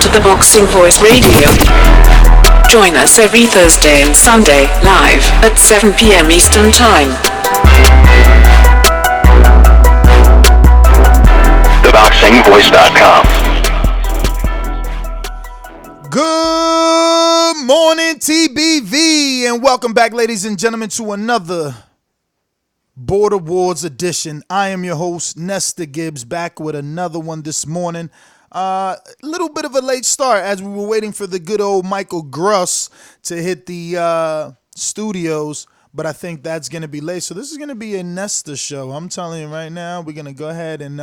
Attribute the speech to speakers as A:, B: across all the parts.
A: to the Boxing Voice Radio. Join us every Thursday and Sunday, live, at 7 p.m. Eastern Time.
B: TheBoxingVoice.com.
C: Good morning, TBV, and welcome back, ladies and gentlemen, to another Border Wars edition. I am your host, Nestor Gibbs, back with another one this morning. Little bit of a late start as we were waiting for the good old Michael Gruss to hit the studios, but I think that's going to be late. So this is going to be a Nestor show. I'm telling you right now, we're going to go ahead and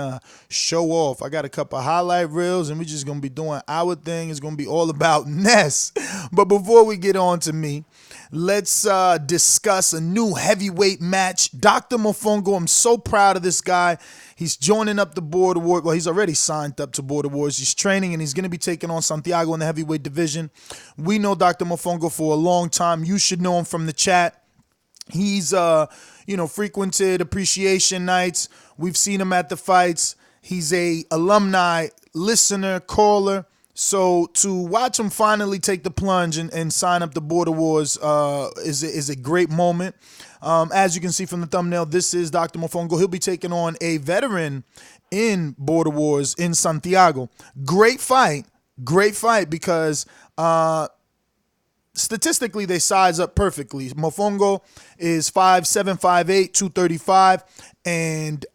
C: show off. I got a couple highlight reels, and we're just going to be doing our thing. It's going to be all about Ness. But before we get on to me, let's discuss a new heavyweight match. Dr. Mofongo, I'm so proud of this guy. He's joining up the Border Wars. Well, he's already signed up to Border Wars. He's training, and he's going to be taking on Santiago in the heavyweight division. We know Dr. Mofongo for a long time. You should know him from the chat. He's, frequented appreciation nights. We've seen him at the fights. He's a alumni, listener, caller. So to watch him finally take the plunge and sign up the Border Wars is a great moment. As you can see from the thumbnail, this is Dr. Mofongo. He'll be taking on a veteran in Border Wars in Santiago. Great fight because statistically they size up perfectly. Mofongo is 5'7", 5'8", 235, and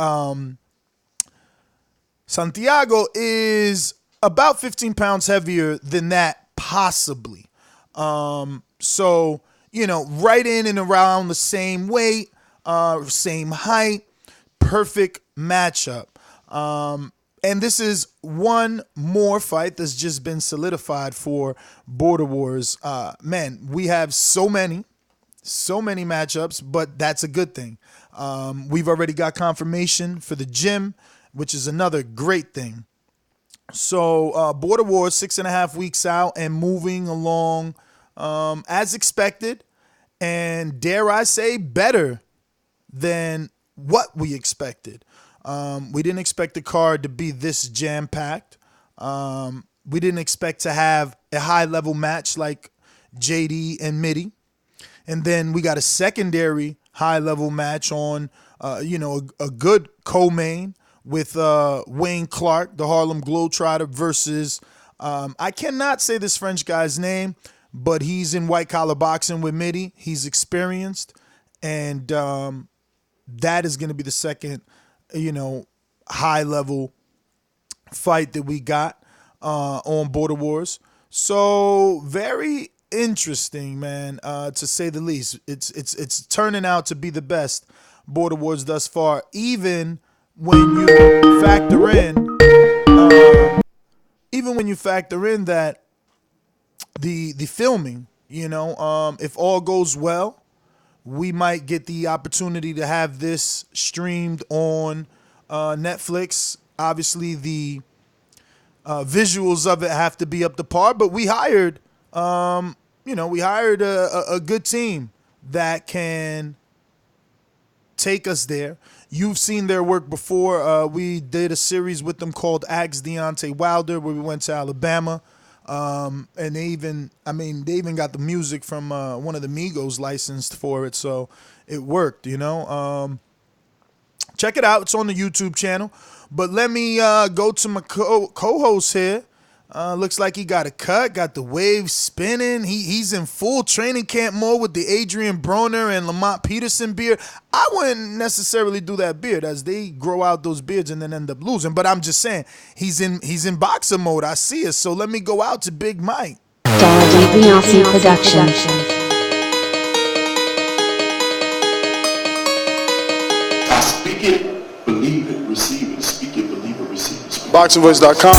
C: Santiago is about 15 pounds heavier than that, possibly. So, right in and around the same weight, same height, perfect matchup. And this is one more fight that's just been solidified for Border Wars. Man, we have so many matchups, but that's a good thing. We've already got confirmation for the gym, which is another great thing. So Border Wars 6.5 weeks out and moving along as expected, and dare I say better than what we expected. We didn't expect the card to be this jam-packed. We didn't expect to have a high-level match like JD and Mitty. And then we got a secondary high-level match on, a good co-main with Wayne Clark, the Harlem Globetrotter, versus, I cannot say this French guy's name, but he's in white-collar boxing with Mitty. He's experienced, and that is going to be the second, high-level fight that we got on Border Wars. So very interesting, man, to say the least. It's turning out to be the best Border Wars thus far, even when you factor in that the filming, if all goes well, we might get the opportunity to have this streamed on Netflix. Obviously, the visuals of it have to be up to par, but we hired, a good team that can take us there. You've seen their work before. We did a series with them called Ask Deontay Wilder, where we went to Alabama. And they even got the music from one of the Migos licensed for it, so it worked, Check it out. It's on the YouTube channel. But let me go to my co-host here. Looks like he got a cut, got the waves spinning. He's in full training camp mode with the Adrian Broner and Lamont Peterson beard. I wouldn't necessarily do that beard, as they grow out those beards and then end up losing. But I'm just saying, he's in boxer mode. I see it. So let me go out to Big Mike.
D: DiBiase Production.
E: I speak it, believe it, receive it. Speak it, believe it, receive it.
C: BoxingVoice.com.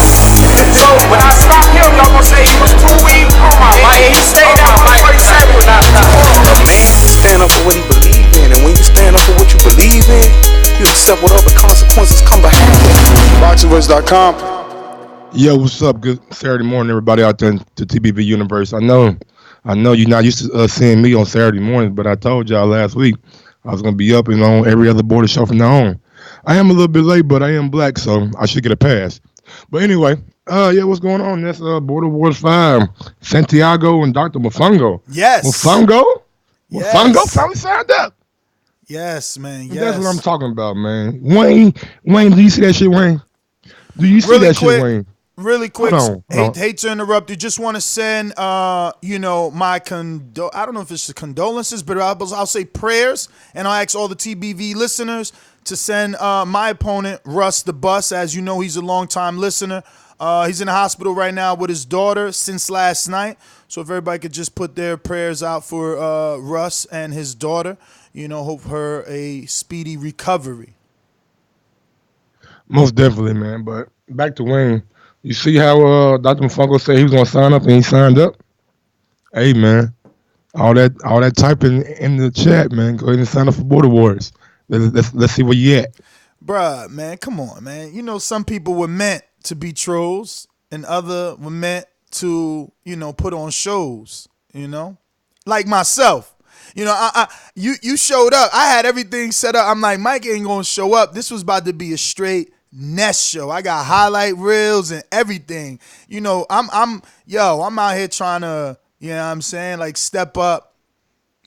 F: So when I stopped him, I'm gonna say he was too weak. He stayed out my 27 when I stopped.
G: A man will stand up for what he believes in, and when you stand up for what you believe in, you accept whatever consequences come behind it.
C: BoxingVoice.com.
H: Yo, what's up? Good Saturday morning, everybody out there in the TBV universe. I know you're not used to seeing me on Saturday mornings, but I told y'all last week I was gonna be up and on every other border show from now on. I am a little bit late, but I am black, so I should get a pass. But anyway, yeah, what's going on? That's Border Wars 5. Santiago and Dr. Mofongo.
C: Yes.
H: Mofongo?
C: Yes.
H: Mofongo finally signed up.
C: Yes, man. Yes.
H: That's what I'm talking about, man. Wayne, do you see that shit, Wayne? Do you see
C: Really
H: that
C: quick.
H: shit, Wayne?
C: Really quick,
H: Hold on.
C: hate to interrupt you. Just want to send, my I don't know if it's the condolences, but I'll say prayers, and I'll ask all the TBV listeners to send my opponent Russ the Bus. As you know, he's a longtime listener. He's in the hospital right now with his daughter since last night. So if everybody could just put their prayers out for Russ and his daughter, hope her a speedy recovery.
H: Most definitely, man. But back to Wayne. You see how Dr. Mofongo said he was gonna sign up and he signed up? Hey, man. All that typing in the chat, man. Go ahead and sign up for Border Wars. Let's see where you at.
C: Bruh, man, come on, man. Some people were meant to be trolls and other were meant to, put on shows, Like myself. You showed up. I had everything set up. I'm like, Mike ain't gonna show up. This was about to be a straight Nest show. I got highlight reels and everything. I'm out here trying to, like step up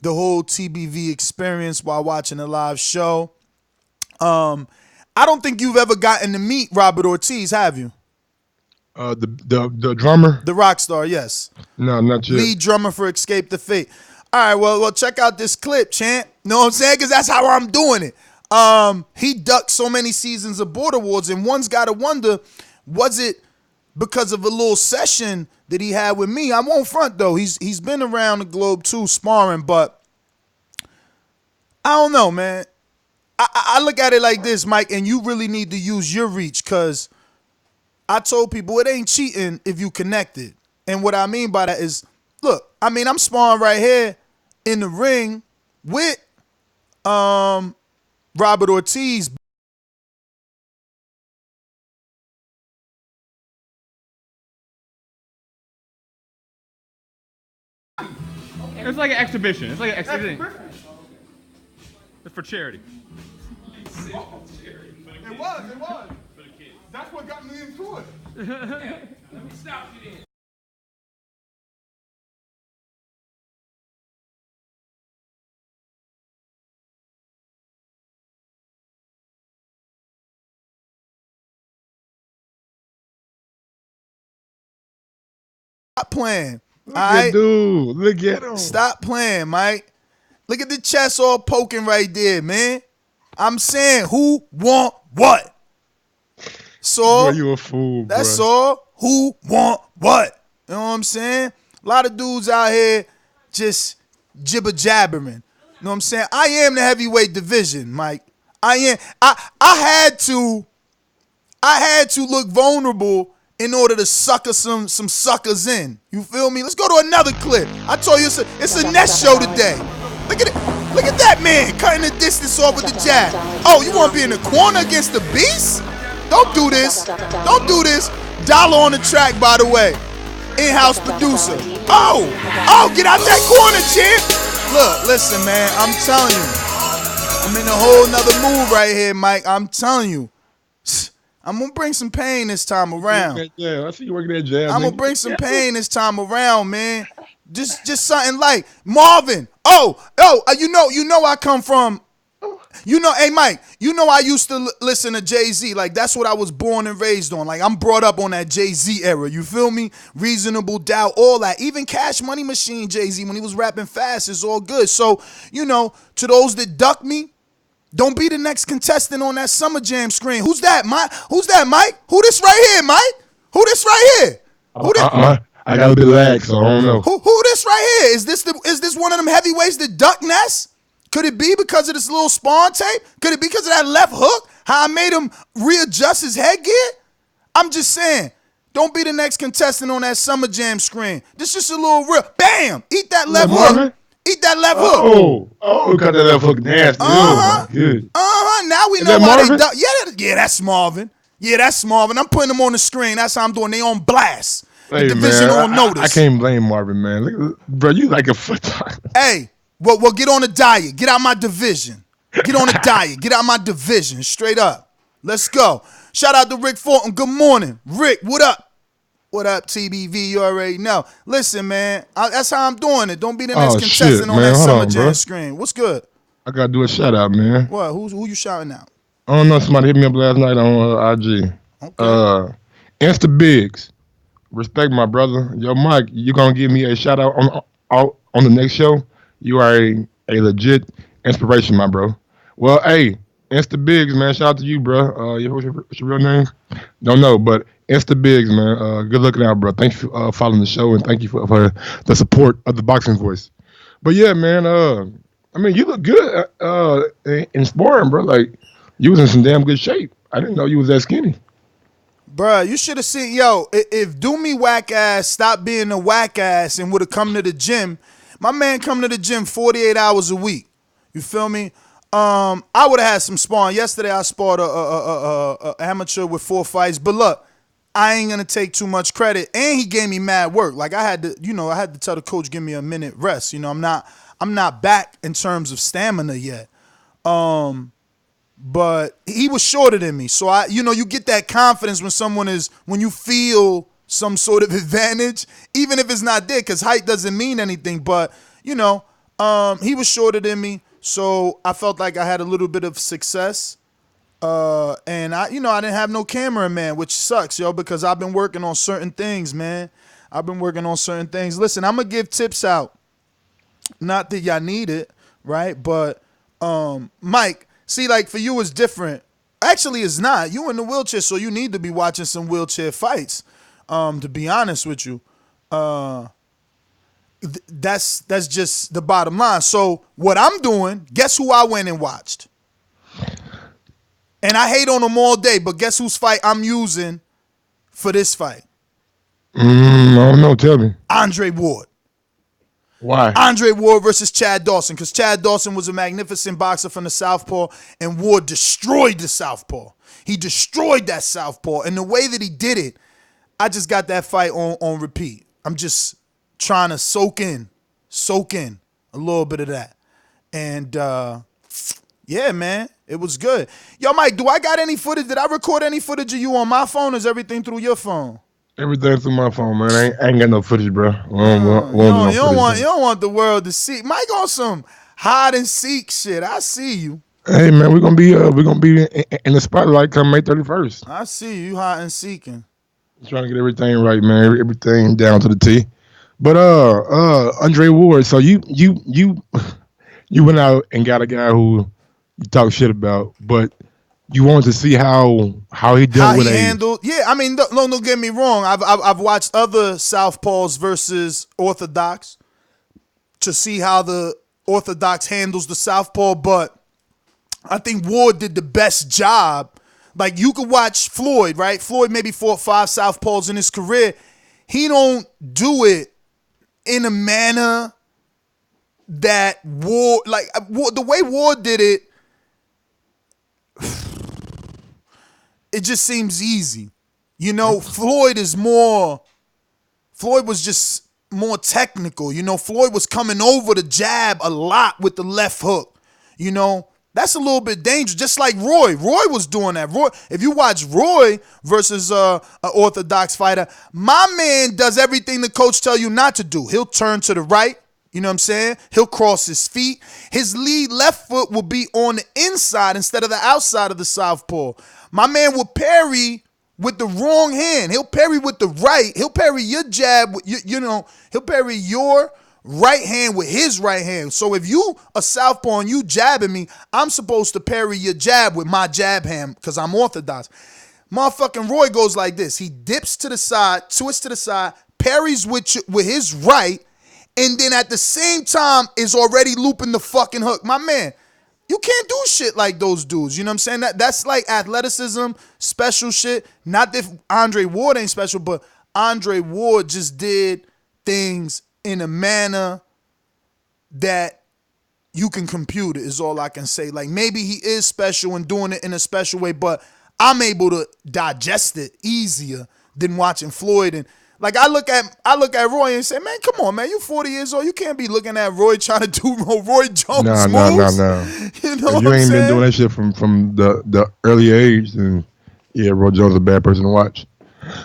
C: the whole TBV experience while watching a live show. I don't think you've ever gotten to meet Robert Ortiz, have you?
H: The drummer?
C: The rock star, yes.
H: No, not yet.
C: Lead drummer for Escape the Fate. All right, well, check out this clip, champ. Know what I'm saying? Because that's how I'm doing it. He ducked so many seasons of Border Wars, and one's got to wonder, was it because of a little session that he had with me? I won't front, though. He's been around the globe, too, sparring, but I don't know, man. I look at it like this, Mike, and you really need to use your reach, because I told people it ain't cheating if you connected. And what I mean by that is, look, I'm sparring right here in the ring with Robert Ortiz.
B: It's like an exhibition. It's for charity.
C: It was. That's what got me into it.
B: Let me stop you there.
C: Stop playing.
H: Look at dude. Look at him.
C: Stop playing, Mike. Look at the chest all poking right there, man. I'm saying, who want what? So
H: Bro, you a fool, bro.
C: That's all. Who want what? You know what I'm saying? A lot of dudes out here just jibber jabbering. You know what I'm saying? I am the heavyweight division, Mike. I am. I had to look vulnerable in order to sucker some suckers in. You feel me? Let's go to another clip. I told you it's a Nest show today. Look at it. Look at that man cutting the distance off with the jab. Oh, you want to be in the corner against the beast? Don't do this. Don't do this. Dollar on the track, by the way. In-house producer. Oh, get out that corner, champ. Look, listen, man. I'm telling you. I'm in a whole nother mood right here, Mike. I'm telling you. I'm going to bring some pain this time around.
H: Yeah, I see you working that jab.
C: I'm going to bring some pain this time around, man. Just something like Marvin. You know I come from, hey, Mike, I used to listen to Jay-Z. Like, that's what I was born and raised on. Like, I'm brought up on that Jay-Z era. You feel me? Reasonable Doubt, all that. Even Cash Money Machine Jay-Z, when he was rapping fast, is all good. So, to those that duck me, don't be the next contestant on that Summer Jam screen. Who's that, Mike? Who this right here, Mike? Who this right here?
H: I got a bit of lag, so I don't know.
C: Who this right here? Is this one of them heavyweights that duck Ness? Could it be because of this little spawn tape? Could it be because of that left hook? How I made him readjust his headgear? I'm just saying, don't be the next contestant on that Summer Jam screen. This just a little real. Bam! Eat that left hook. Eat that left hook.
H: Cut that left hook nasty.
C: Now we know why they duck. Yeah, that's Marvin. Yeah, that's Marvin. I'm putting them on the screen. That's how I'm doing. They on blast. The division on notice.
H: I can't blame Marvin, man. Look, bro, you like a foot.
C: Hey, well, get on a diet. Get out my division. Get on a diet. Get out my division. Straight up. Let's go. Shout out to Rick Fortin. Good morning. Rick, what up? What up, TBV? You already know. Listen, man, that's how I'm doing it. Don't be the next contestant on that Summer Jam screen. What's good?
H: I gotta do a shout out, man.
C: What? Who you shouting out?
H: I don't know. Somebody hit me up last night on IG.
C: Okay.
H: Insta Biggs. Respect my brother. Yo, Mike, you gonna give me a shout out on the next show? You are a legit inspiration, my bro. Well, hey, Insta Biggs, man. Shout out to you, bro. What's your real name? Don't know, but Insta Biggs, man. Good looking out, bro. Thank you for following the show, and thank you for the support of the Boxing Voice. But yeah, man. I mean, you look good in sparring, bro. Like, you was in some damn good shape. I didn't know you was that skinny.
C: Bruh, you should have seen, if Do Me Whack Ass stopped being a whack ass and would have come to the gym, my man come to the gym 48 hours a week. You feel me? I would have had some sparring. Yesterday I sparred a amateur with 4 fights, but look, I ain't gonna take too much credit. And he gave me mad work. Like I had to tell the coach, give me a minute rest. You know, I'm not back in terms of stamina yet. But he was shorter than me. So you get that confidence when you feel some sort of advantage, even if it's not there, because height doesn't mean anything. But, he was shorter than me. So I felt like I had a little bit of success. And I didn't have no cameraman, which sucks, because I've been working on certain things, man. Listen, I'm going to give tips out. Not that y'all need it, right? But, Mike, see, like for you, it's different. Actually, it's not. You in the wheelchair, so you need to be watching some wheelchair fights. To be honest with you, that's just the bottom line. So what I'm doing, guess who I went and watched? And I hate on them all day, but guess whose fight I'm using for this fight?
H: I don't know. Tell me.
C: Andre Ward.
H: Why?
C: Andre Ward versus Chad Dawson, because Chad Dawson was a magnificent boxer from the Southpaw, and Ward destroyed the Southpaw. He destroyed that Southpaw, and the way that he did it, I just got that fight on repeat. I'm just trying to soak in a little bit of that. And, yeah, man, it was good. Yo, Mike, do I got any footage? Did I record any footage of you on my phone, or is everything through your phone?
H: Everything through my phone, man. I ain't got no footage, bro. You
C: don't want the world to see. Mike on some hide and seek shit. I see you.
H: Hey, man, we're gonna be in the spotlight come May 31st.
C: I see you hide and seeking.
H: Trying to get everything right, man. Everything down to the T. But Andre Ward. So you went out and got a guy who you talk shit about, but you wanted to see how he dealt with
C: handled. Yeah, I mean, don't get me wrong. I've watched other Southpaws versus Orthodox to see how the Orthodox handles the Southpaw, but I think Ward did the best job. Like, you could watch Floyd, right? Floyd maybe fought 5 Southpaws in his career. He don't do it in a manner that Ward, like the way Ward did it, it just seems easy. Floyd was just more technical. Floyd was coming over the jab a lot with the left hook. That's a little bit dangerous. Just like Roy. Roy was doing that. Roy, if you watch Roy versus an Orthodox fighter, my man does everything the coach tell you not to do. He'll turn to the right. You know what I'm saying? He'll cross his feet. His lead left foot will be on the inside instead of the outside of the southpaw. My man will parry with the wrong hand. He'll parry with the right. He'll parry your jab. He'll parry your right hand with his right hand. So if you a southpaw and you jabbing me, I'm supposed to parry your jab with my jab hand because I'm orthodox. Motherfucking Roy goes like this. He dips to the side, twists to the side, parries with his right, and then at the same time is already looping the fucking hook. My man, you can't do shit like those dudes. You know what I'm saying? That's like athleticism, special shit. Not that Andre Ward ain't special, but Andre Ward just did things in a manner that you can compute it, is all I can say. Like, maybe he is special and doing it in a special way, but I'm able to digest it easier than watching Floyd. And like, I look at Roy and say, man, come on, man, you 40 years old. You can't be looking at Roy trying to do Roy Jones moves.
H: No.
C: You know what
H: you
C: I'm
H: ain't
C: saying?
H: been doing that shit from the early age, and Yeah, Roy Jones is a bad person to watch.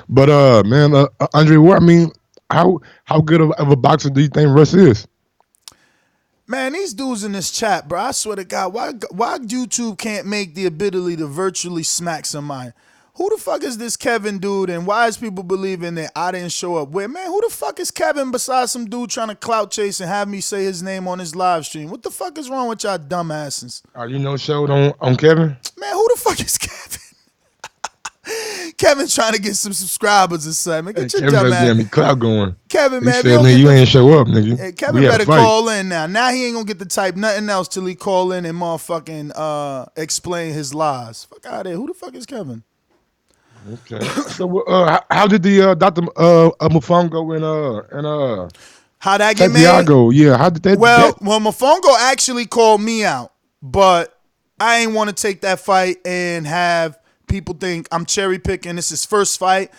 H: But man, Andre, I mean, how good of a boxer do you think Russ is?
C: Man, these dudes in this chat, bro, I swear to God, why YouTube can't make the ability to virtually smack somebody? Who the fuck is this Kevin dude, and why is people believing that I didn't show up? Where, man, who the fuck is Kevin besides some dude trying to clout chase and have me say his name on his live stream? What the fuck is wrong with y'all dumbasses?
H: Are you no showed on Kevin?
C: Man, who the fuck is Kevin? Kevin's trying to get some subscribers or something. Get your dumb ass.
H: Me clout going.
C: Kevin,
H: He
C: man,
H: said, nigga, you ain't show up, nigga.
C: Hey, Kevin better call in now. Now he ain't gonna get to type nothing else till he call in and motherfucking explain his lies. Fuck out of there. Who the fuck is Kevin?
H: Okay. So how did the Dr. Mofongo and
C: How that get
H: Santiago?
C: made?
H: Yeah, how did that?
C: Well, Mofongo actually called me out, but I ain't want to take that fight and have people think I'm cherry picking. This is his first fight.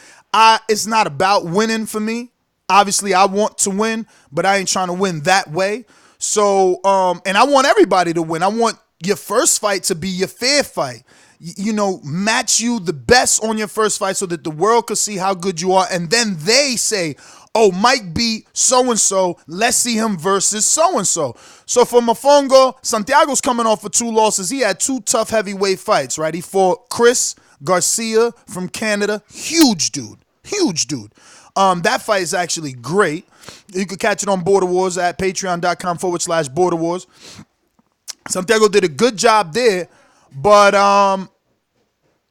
C: It's not about winning for me. Obviously, I want to win, but I ain't trying to win that way. So, and I want everybody to win. I want your first fight to be your fair fight. You know, match you the best on your first fight so that the world could see how good you are. And then they say, oh, Mike beat so-and-so. Let's see him versus so-and-so. So for Mofongo, Santiago's coming off of 2 losses. He had 2 tough heavyweight fights, right? He fought Chris Garcia from Canada. Huge dude. That fight is actually great. You can catch it on Border Wars at patreon.com/Border Wars. Santiago did a good job there, but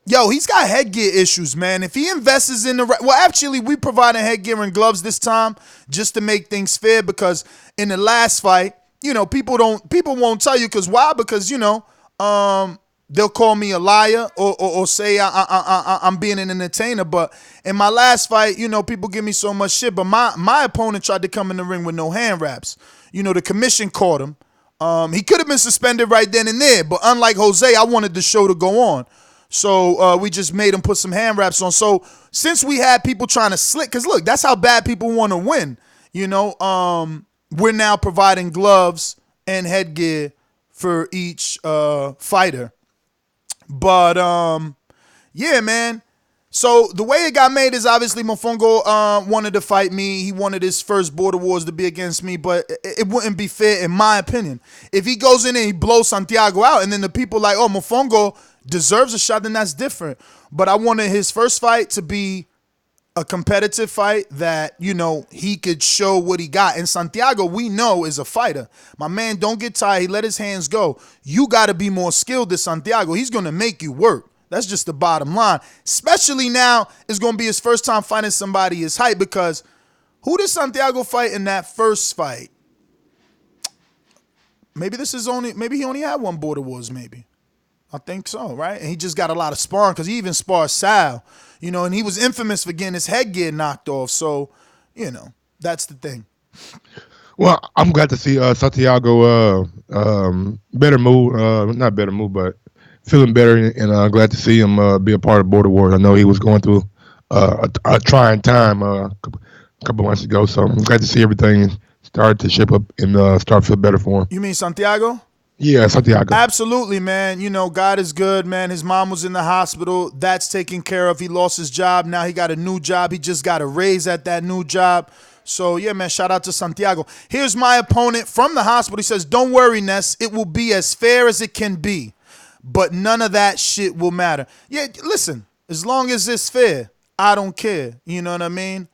C: he's got headgear issues, man. If he invests in the right, well, actually, we provided headgear and gloves this time just to make things fair, because in the last fight, you know, people won't tell you, because why? Because they'll call me a liar or say I'm being an entertainer. But in my last fight, you know, people give me so much shit. But my opponent tried to come in the ring with no hand wraps. You know, the commission caught him. He could have been suspended right then and there, but unlike Jose, I wanted the show to go on. So we just made him put some hand wraps on. So since we had people trying to slick, because look, that's how bad people want to win. You know, we're now providing gloves and headgear for each fighter. But yeah, man. So the way it got made is obviously Mofongo wanted to fight me. He wanted his first Border Wars to be against me, but it wouldn't be fair in my opinion. If he goes in and he blows Santiago out, and then the people like, oh, Mofongo deserves a shot, then that's different. But I wanted his first fight to be a competitive fight that, you know, he could show what he got. And Santiago, we know, is a fighter. My man don't get tired. He let his hands go. You got to be more skilled than Santiago. He's going to make you work. That's just the bottom line. Especially now, it's going to be his first time fighting somebody his height, because who did Santiago fight in that first fight? Maybe he only had 1 Border Wars, maybe. I think so, right? And he just got a lot of sparring, because he even sparred Sal, you know, and he was infamous for getting his headgear knocked off. So, you know, that's the thing.
H: Well, I'm glad to see Santiago better mood, not better mood, but feeling better, and glad to see him be a part of Border Wars. I know he was going through a trying time a couple months ago, so I'm glad to see everything start to shape up and start to feel better for him.
C: You mean Santiago?
H: Yeah, Santiago.
C: Absolutely, man. You know, God is good, man. His mom was in the hospital. That's taken care of. He lost his job. Now he got a new job. He just got a raise at that new job. So, yeah, man, shout out to Santiago. Here's my opponent from the hospital. He says, don't worry, Ness. It will be as fair as it can be. But none of that shit will matter. Yeah, listen, as long as it's fair, I don't care. You know what I mean?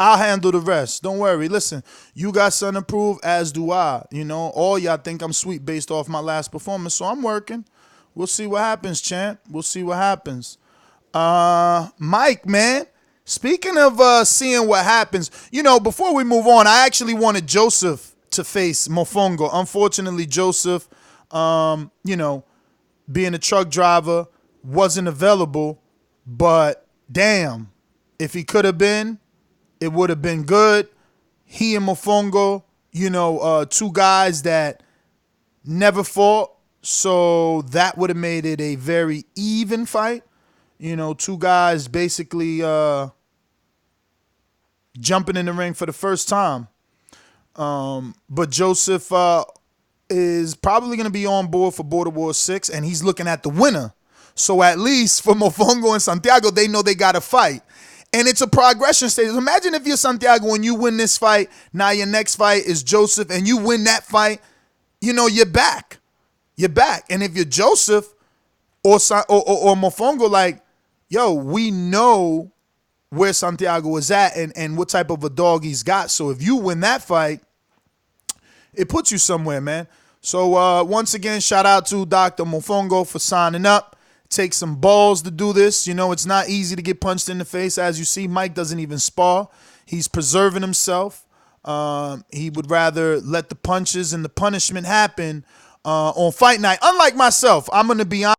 C: I'll handle the rest. Don't worry. Listen, you got something to prove, as do I. You know, all y'all think I'm sweet based off my last performance, so I'm working. We'll see what happens, champ. We'll see what happens. Mike, man, speaking of seeing what happens, you know, before we move on, I actually wanted Joseph to face Mofongo. Unfortunately, Joseph, you know, being a truck driver, wasn't available, but damn, if he could have been, it would have been good. He and Mofongo, you know, 2 guys that never fought, so that would have made it a very even fight. You know, 2 guys basically jumping in the ring for the first time. But Joseph is probably going to be on board for Border Wars 6, and he's looking at the winner. So at least for Mofongo and Santiago, they know they got to fight. And it's a progression stage. Imagine if you're Santiago and you win this fight. Now your next fight is Joseph and you win that fight. You know, you're back. You're back. And if you're Joseph or Mofongo, like, yo, we know where Santiago is at and what type of a dog he's got. So if you win that fight, it puts you somewhere, man. So once again, shout out to Dr. Mofongo for signing up. Takes some balls to do this. You know, it's not easy to get punched in the face. As you see, Mike doesn't even spar. He's preserving himself. He would rather let the punches and the punishment happen on fight night. Unlike myself, I'm going to be honest.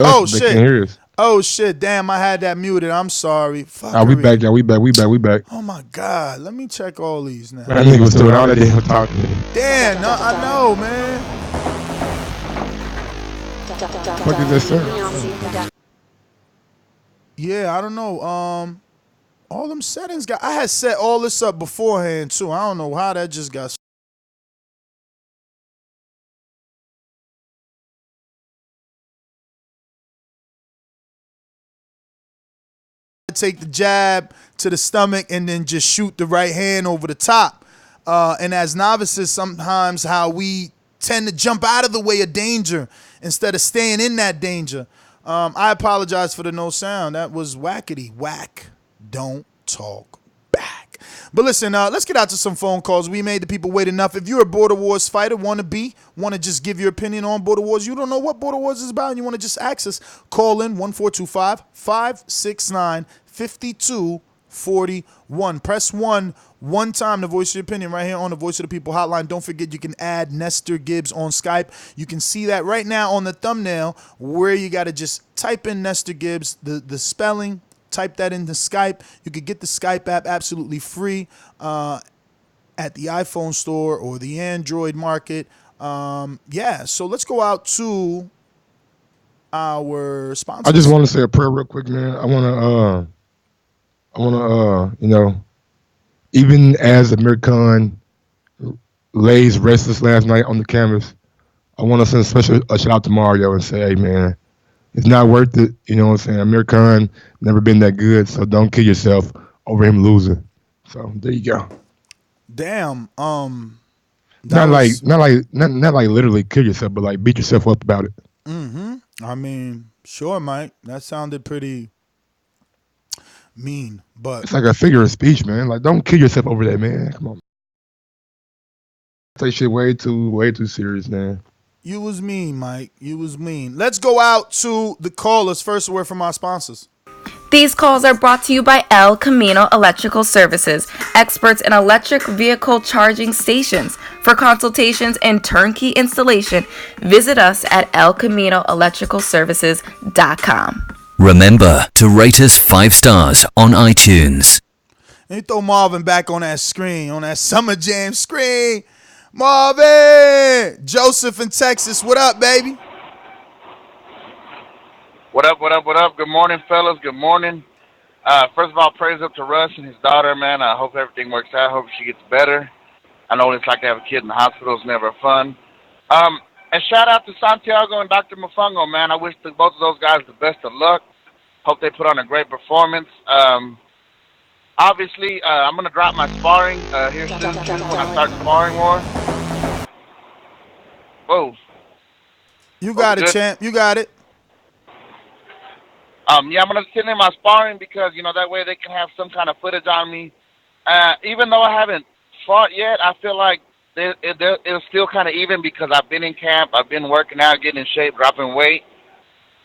C: Oh
H: They can't
C: shit.
H: hear us.
C: Oh shit. Damn, I had that muted. I'm sorry. Fuck.
H: We back, y'all. We back.
C: Oh my God. Let me check all these now.
H: That nigga was doing all that damn talking.
C: Damn, no, I know, man.
H: What is this, sir?
C: Yeah, I don't know. All them settings got. I had set all this up beforehand too. I don't know how that just got. Take the jab to the stomach and then just shoot the right hand over the top. And as novices, sometimes how we tend to jump out of the way of danger instead of staying in that danger. I apologize for the no sound. That was whackety whack. Don't talk back. But listen, let's get out to some phone calls. We made the people wait enough. If you're a Border Wars fighter, want to just give your opinion on Border Wars, you don't know what Border Wars is about, and you want to just access, call in 1425-569-5241. Press 1 time to voice your opinion right here on the Voice of the People hotline. Don't forget you can add Nestor Gibbs on Skype. You can see that right now on the thumbnail where you got to just type in Nestor Gibbs, the spelling, type that into Skype. You could get the Skype app absolutely free at the iPhone store or the Android market. Yeah, so let's go out to our sponsors.
H: I just want to say a prayer real quick, man. I want to, you know, even as Amir Khan lays restless last night on the canvas, I want to send a special shout out to Mario and say, hey, man, it's not worth it. You know what I'm saying? Amir Khan never been that good, so don't kill yourself over him losing. So there you go.
C: Damn.
H: Not like literally kill yourself, but like beat yourself up about it.
C: Mm-hmm. I mean, sure, Mike. That sounded pretty mean, but
H: it's like a figure of speech, man. Like, don't kill yourself over that, man. Come on. Take shit way too serious, man.
C: You was mean, Mike. You was mean. Let's go out to the callers. First, a word from our sponsors.
I: These calls are brought to you by El Camino Electrical Services, experts in electric vehicle charging stations. For consultations and turnkey installation, visit us at elcaminoelectricalservices.com.
J: Remember to rate us 5 stars on iTunes.
C: Let me throw Marvin back on that screen, on that Summer Jam screen. Marvin! Joseph in Texas, what up, baby?
K: What up, what up, what up? Good morning, fellas. Good morning. First of all, praise up to Russ and his daughter, man. I hope everything works out. I hope she gets better. I know what it's like to have a kid in the hospital. It's never fun. And shout out to Santiago and Dr. Mofongo, man. I wish both of those guys the best of luck. Hope they put on a great performance. Obviously, I'm going to drop my sparring here soon when I start sparring more. Whoa.
C: You got it, champ. You got it.
K: Yeah, I'm going to send in my sparring because, that way they can have some kind of footage on me. Even though I haven't fought yet, I feel like it'll still kind of even because I've been in camp, I've been working out, getting in shape, dropping weight.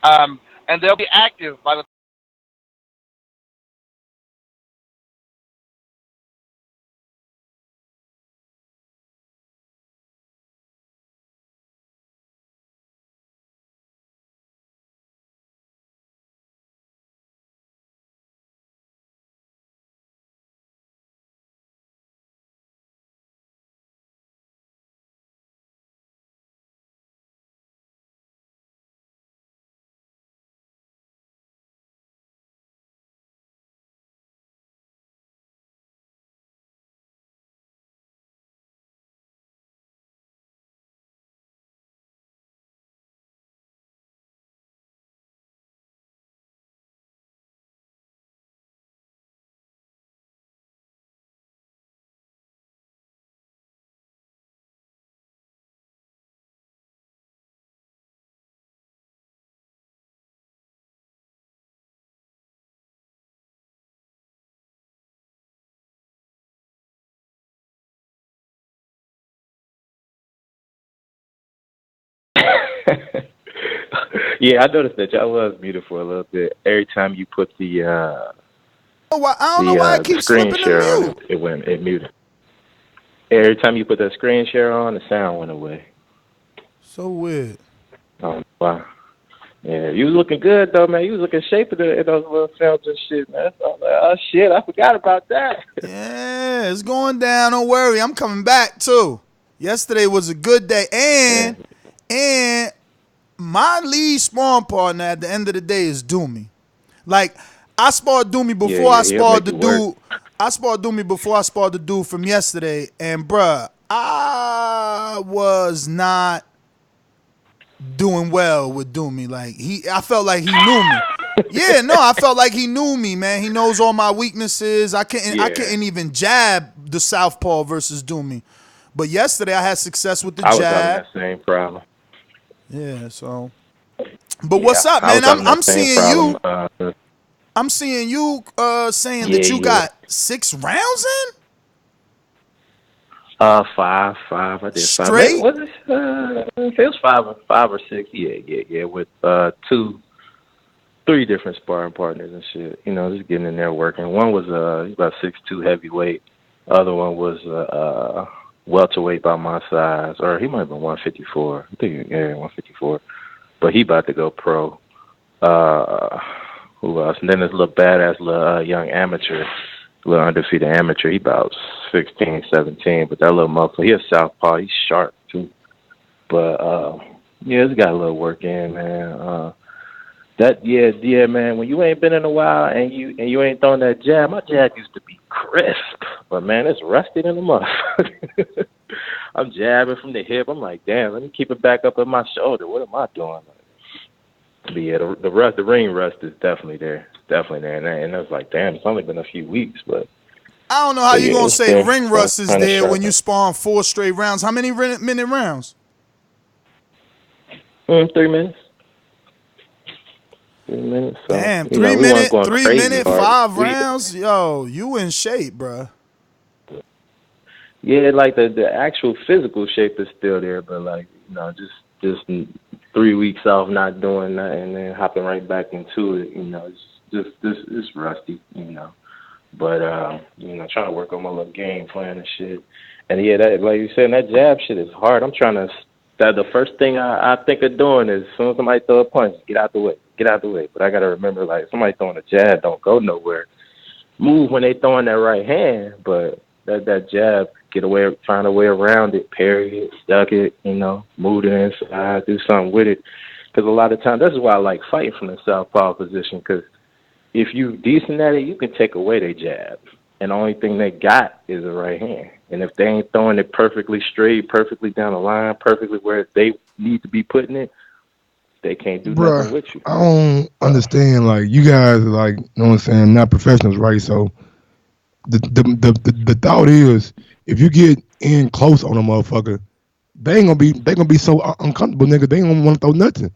K: And they'll be active by the
L: Yeah, I noticed that y'all was muted for a little bit. Every time you put the
C: I don't know why I keep
L: screen
C: slipping
L: share
C: to
L: on, it muted. Every time you put that screen share on, the sound went away.
C: So weird.
L: I don't know why. Yeah, you was looking good though, man. You was looking shape in those little films and shit, man. So I was like, oh shit, I forgot about that.
C: Yeah, it's going down. Don't worry, I'm coming back too. Yesterday was a good day, and my lead sparring partner at the end of the day is Doomy. Like, I sparred Doomy before I sparred the dude. I sparred Doomy before I sparred the dude from yesterday, and bruh, I was not doing well with Doomy. Like, I felt like he knew me. Yeah, no, I felt like he knew me, man. He knows all my weaknesses. I couldn't even jab the southpaw versus Doomy. But yesterday I had success with the jab.
L: I was having that same problem.
C: Yeah, so. But what's up, man? I'm seeing you. I'm seeing you saying that you got 6 rounds in.
L: 5. I did
C: straight.
L: 5. It was 5 or 6. Yeah. With 3 different sparring partners and shit. Just getting in there working. One was about 6'2" heavyweight. Other one was welterweight by my size, or he might have been 154. I think 154. But he about to go pro. Who else? And then this little badass little young amateur, little undefeated amateur. He about 16, 17. But that little motherfucker, he a southpaw. He's sharp too. But it's got a little work in, man. Man. When you ain't been in a while and you ain't throwing that jab, my jab used to be crisp, but man, it's rusted in the motherfucker. I'm jabbing from the hip. I'm like, damn, let me keep it back up at my shoulder. What am I doing? But yeah, the ring rust is definitely there. It's definitely there, and I was like, damn, it's only been a few weeks, but
C: I don't know how you gonna say ring rust is there when you spawn 4 straight rounds. How many minute rounds?
L: 3 minutes. 3 minutes. So,
C: damn, 3 minute, 5 rounds. Yo, you in shape, bruh.
L: Yeah, like the actual physical shape is still there, but like just 3 weeks off, not doing nothing, and then hopping right back into it. it's rusty, you know. But you know, trying to work on my little game plan and shit. And yeah, that like you said, that jab shit is hard. I'm trying to. That the first thing I think of doing is as soon as somebody throw a punch, get out the way. But I gotta remember, like, somebody throwing a jab don't go nowhere. Move when they throwing that right hand, but that jab, find a way around it, parry it, duck it, you know, move it inside, do something with it. Because a lot of times, that's why I like fighting from the southpaw position. Because if you decent at it, you can take away their jab, and the only thing they got is a right hand. And if they ain't throwing it perfectly straight, perfectly down the line, perfectly where they need to be putting it, they can't do nothing with you.
H: I don't understand. Like, you guys are, like, you know what I'm saying, not professionals, right? So the thought is, if you get in close on a motherfucker, they gonna be so uncomfortable, nigga. They ain't gonna want to throw nothing.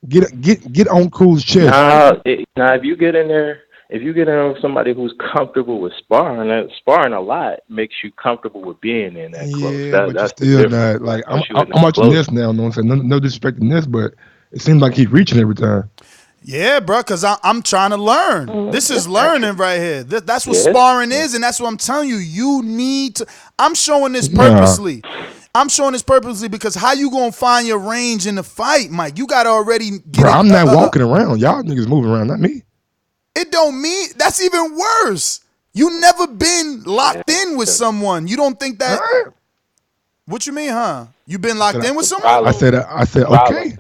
H: Get on Cruz's chest.
L: If you get in there. If you get in with somebody who's comfortable with sparring a lot makes you comfortable with being in that close.
H: Yeah, but that's still not like I'm watching this now. No, no disrespect to this, but it seems like he's reaching every time.
C: Yeah, bro, because I'm trying to learn. This is learning right here. That's what sparring is, and that's what I'm telling you. You need to. I'm showing this purposely. I'm showing this purposely because how you gonna find your range in the fight, Mike? You gotta already get.
H: Bro, I'm not walking around. Y'all niggas moving around, not me.
C: It don't mean that's even worse. You never been locked in with someone. You don't think that? What you mean, huh? You been locked in with someone?
H: I said okay.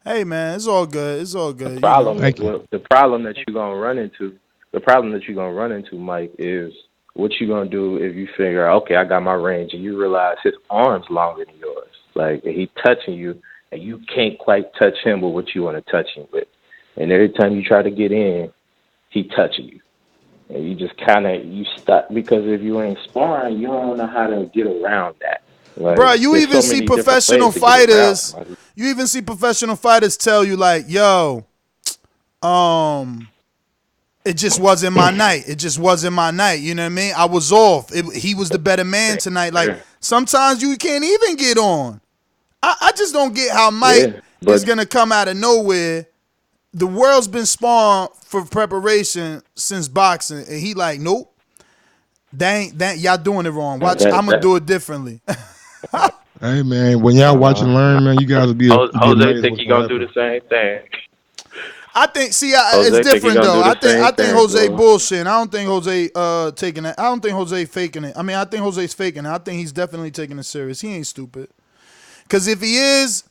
C: Hey man, it's all good. It's all good.
L: The problem that you're gonna run into, Mike, is what you gonna do if you figure, okay, I got my range, and you realize his arm's longer than yours. Like, he touching you, and you can't quite touch him with what you want to touch him with. And every time you try to get in, he touching you. And you just you stuck, because if you ain't sparring, you don't know how to get around that. Like,
C: bro, you even see professional fighters. You even see professional fighters tell you, like, yo, it just wasn't my night. It just wasn't my night. You know what I mean? I was off. He was the better man tonight. Like, sometimes you can't even get on. I just don't get how Mike is going to come out of nowhere. The world's been sparring for preparation since boxing, and he like, nope, that y'all doing it wrong. Watch, I'm gonna do it differently.
H: Hey man, when y'all watch and learn, man, you guys will be.
L: Jose think he gonna do the same thing.
C: I think. See, it's different though. I think Jose bullshit. I don't think Jose taking it. I don't think Jose faking it. I mean, I think Jose's faking it. I think he's definitely taking it serious. He ain't stupid. Because if he is.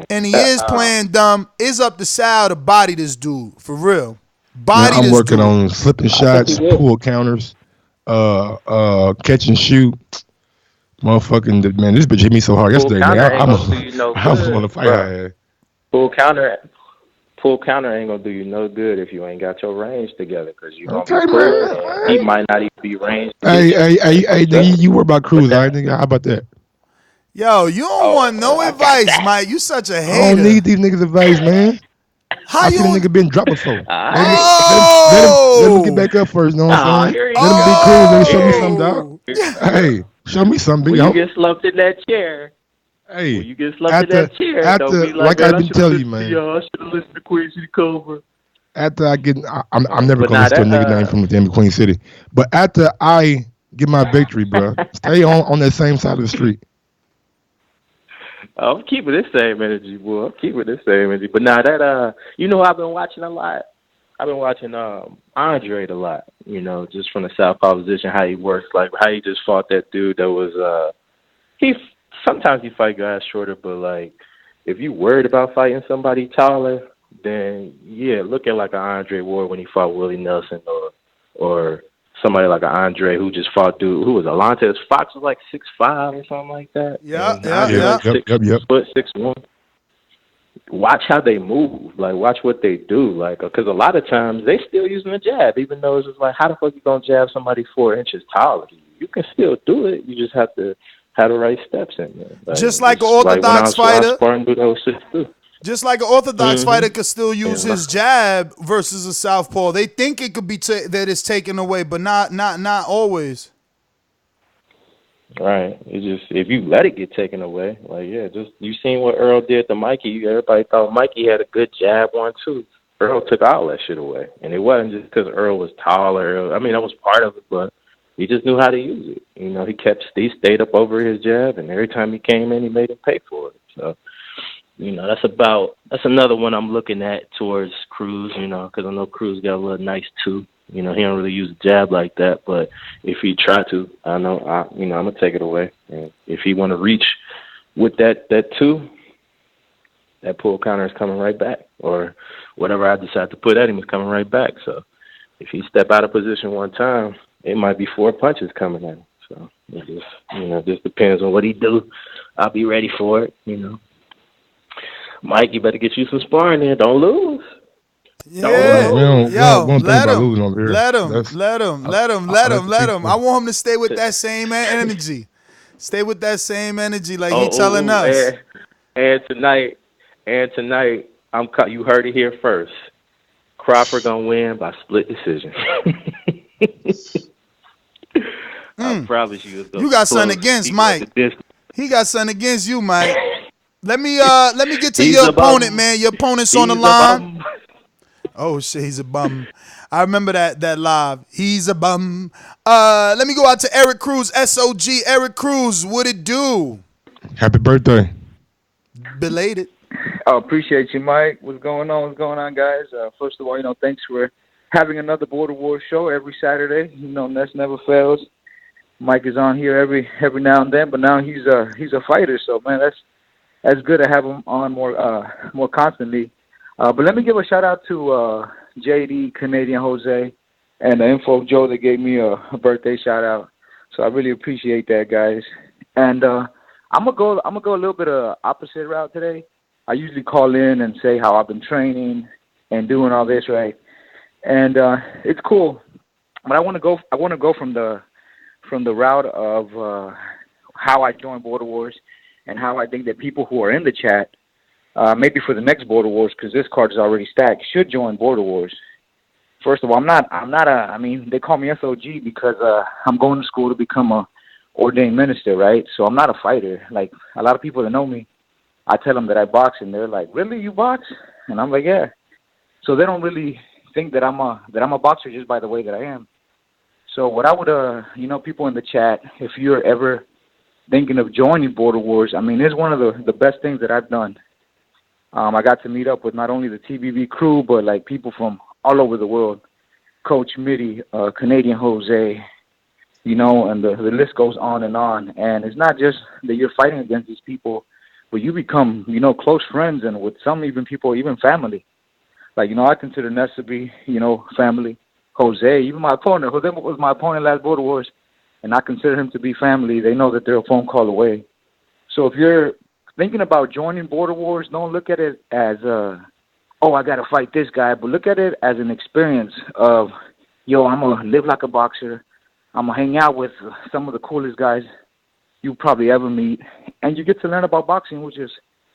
C: And he is playing dumb. It's up to Sal to body this dude for real. Body
H: I'm working on slipping shots, pull counters, catch and shoot. Motherfucking man, this bitch hit me so hard yesterday. Man, I was on the fight.
L: Pull counter ain't gonna do you no good if you ain't got your range together. Because you gonna be cool. He might not even be ranged.
H: Hey, you worry about Cruz, all right, nigga? How about that?
C: Yo, you don't want no advice, Mike. You such a hater.
H: I don't need these niggas' advice, man. I see the nigga been dropped before. Let him get back up first, you know what I'm saying? Let him be cool, nigga. Show me something, dog. Hey, show me something, big.
L: When you get slumped in that chair.
H: Hey,
L: when you get slumped in that chair, don't be
H: like I've been telling you, man.
L: I should have listened to Queen City Cobra.
H: After I get, I'm never going to listen to a nigga name from the damn Queen City. But after I get my victory, bro, stay on that same side of the street.
L: I'm keeping this same energy, boy. But now that you know, I've been watching a lot. I've been watching Andre a lot. You know, just from the southpaw position, how he works, like how he just fought that dude that was sometimes he fight guys shorter, but like if you worried about fighting somebody taller, then yeah, look at like an Andre Ward when he fought Willie Nelson, or somebody like an Andre who just fought dude who was Alontes Fox was like 6'5" or something like that.
C: Yeah.
L: 6'1". Watch how they move. Like, watch what they do. Like, because a lot of times they still using a jab, even though it's just like, how the fuck you gonna jab somebody 4 inches taller than you? You can still do it. You just have to have the right steps in there. Like,
C: just like an orthodox fighter.
L: Too.
C: Just like an orthodox fighter could still use his jab versus a southpaw. They think it could be that it's taken away, but not always.
L: Right. It's just if you let it get taken away, like just you seen what Earl did to Mikey. Everybody thought Mikey had a good jab one too. Earl took all that shit away. And it wasn't just because Earl was taller. I mean, that was part of it, but he just knew how to use it. You know, he stayed up over his jab, and every time he came in, he made him pay for it. So, you know, that's another one I'm looking at towards Cruz, you know, because I know Cruz got a little nice too. You know, he don't really use a jab like that, but if he try to, I'm gonna take it away. And if he want to reach with that two, that pull counter is coming right back, or whatever I decide to put at him is coming right back. So if he step out of position one time, it might be 4 punches coming at him. So it just depends on what he do. I'll be ready for it. You know, Mike, you better get you some sparring in. Don't lose.
C: Yeah, let him. I want him to stay with that same energy. Stay with that same energy, like he telling us.
L: And tonight, you heard it here first. Crawford gonna win by split decision. I promise you.
C: You got something against Mike. He got something against you, Mike. Let me get to your opponent, man. Your opponent's on the line. Oh shit, he's a bum. I remember that live. He's a bum. Let me go out to Eric Cruz, SOG. Eric Cruz, what it do?
H: Happy birthday.
C: Belated.
M: I appreciate you, Mike. What's going on? What's going on, guys? First of all, thanks for having another Border Wars show every Saturday. Ness never fails. Mike is on here every now and then, but now he's a fighter. So man, that's good to have him on more constantly. But let me give a shout out to JD, Canadian Jose, and the Info Joe that gave me a birthday shout out. So I really appreciate that, guys. And I'm gonna go a little bit of opposite route today. I usually call in and say how I've been training and doing all this, right? And it's cool, but I want to go from the route of how I joined Border Wars and how I think that people who are in the chat, maybe for the next Border Wars, because this card is already stacked, should join Border Wars. First of all, they call me SOG because I'm going to school to become a ordained minister, right? So I'm not a fighter. Like a lot of people that know me, I tell them that I box, and they're like, "Really, you box?" And I'm like, "Yeah." So they don't really think that I'm a boxer just by the way that I am. So what I would, people in the chat, if you're ever thinking of joining Border Wars, it's one of the best things that I've done. I got to meet up with not only the TBV crew, but like people from all over the world. Coach Mitty, Canadian Jose, and the list goes on. And it's not just that you're fighting against these people, but you become, close friends, and with some people, even family. Like, I consider Ness to be, family. Jose, even my opponent. Jose was my opponent last Border Wars, and I consider him to be family. They know that they're a phone call away. So if you're thinking about joining Border Wars, don't look at it as, I got to fight this guy, but look at it as an experience of, I'm going to live like a boxer. I'm going to hang out with some of the coolest guys you probably ever meet, and you get to learn about boxing, which is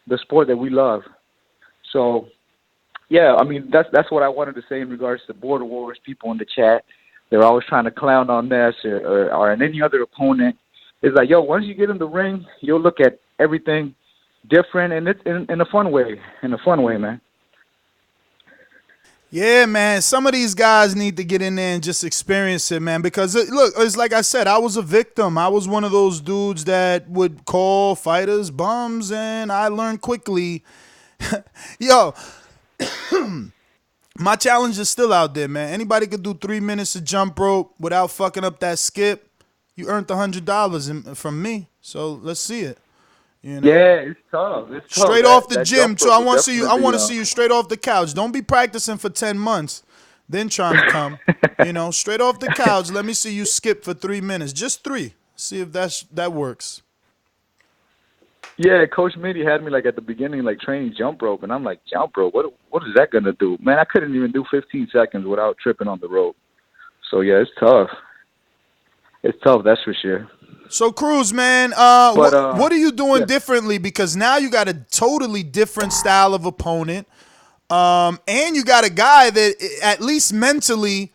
M: the sport that we love. So, yeah, that's what I wanted to say in regards to Border Wars. People in the chat, they're always trying to clown on Ness or any other opponent. It's like, once you get in the ring, you'll look at everything different, and it's in a fun way. In a fun way, man.
C: Yeah, man. Some of these guys need to get in there and just experience it, man. Because, look, it's like I said, I was a victim. I was one of those dudes that would call fighters bums, and I learned quickly. My challenge is still out there, man. Anybody could do 3 minutes of jump rope without fucking up that skip. You earned $100 from me, so let's see it.
M: Yeah, it's tough.
C: Straight off the gym, too. I want to see you. I want to see you straight off the couch. Don't be practicing for 10 months, then trying to come. Straight off the couch. Let me see you skip for 3 minutes, just 3. See if that works.
M: Yeah, Coach Mitty had me at the beginning training jump rope, and I'm like, jump rope? What is that gonna do? Man, I couldn't even do 15 seconds without tripping on the rope. So yeah, it's tough. It's tough, that's for sure.
C: So, Cruz, man, what are you doing differently? Because now you got a totally different style of opponent, and you got a guy that, at least mentally,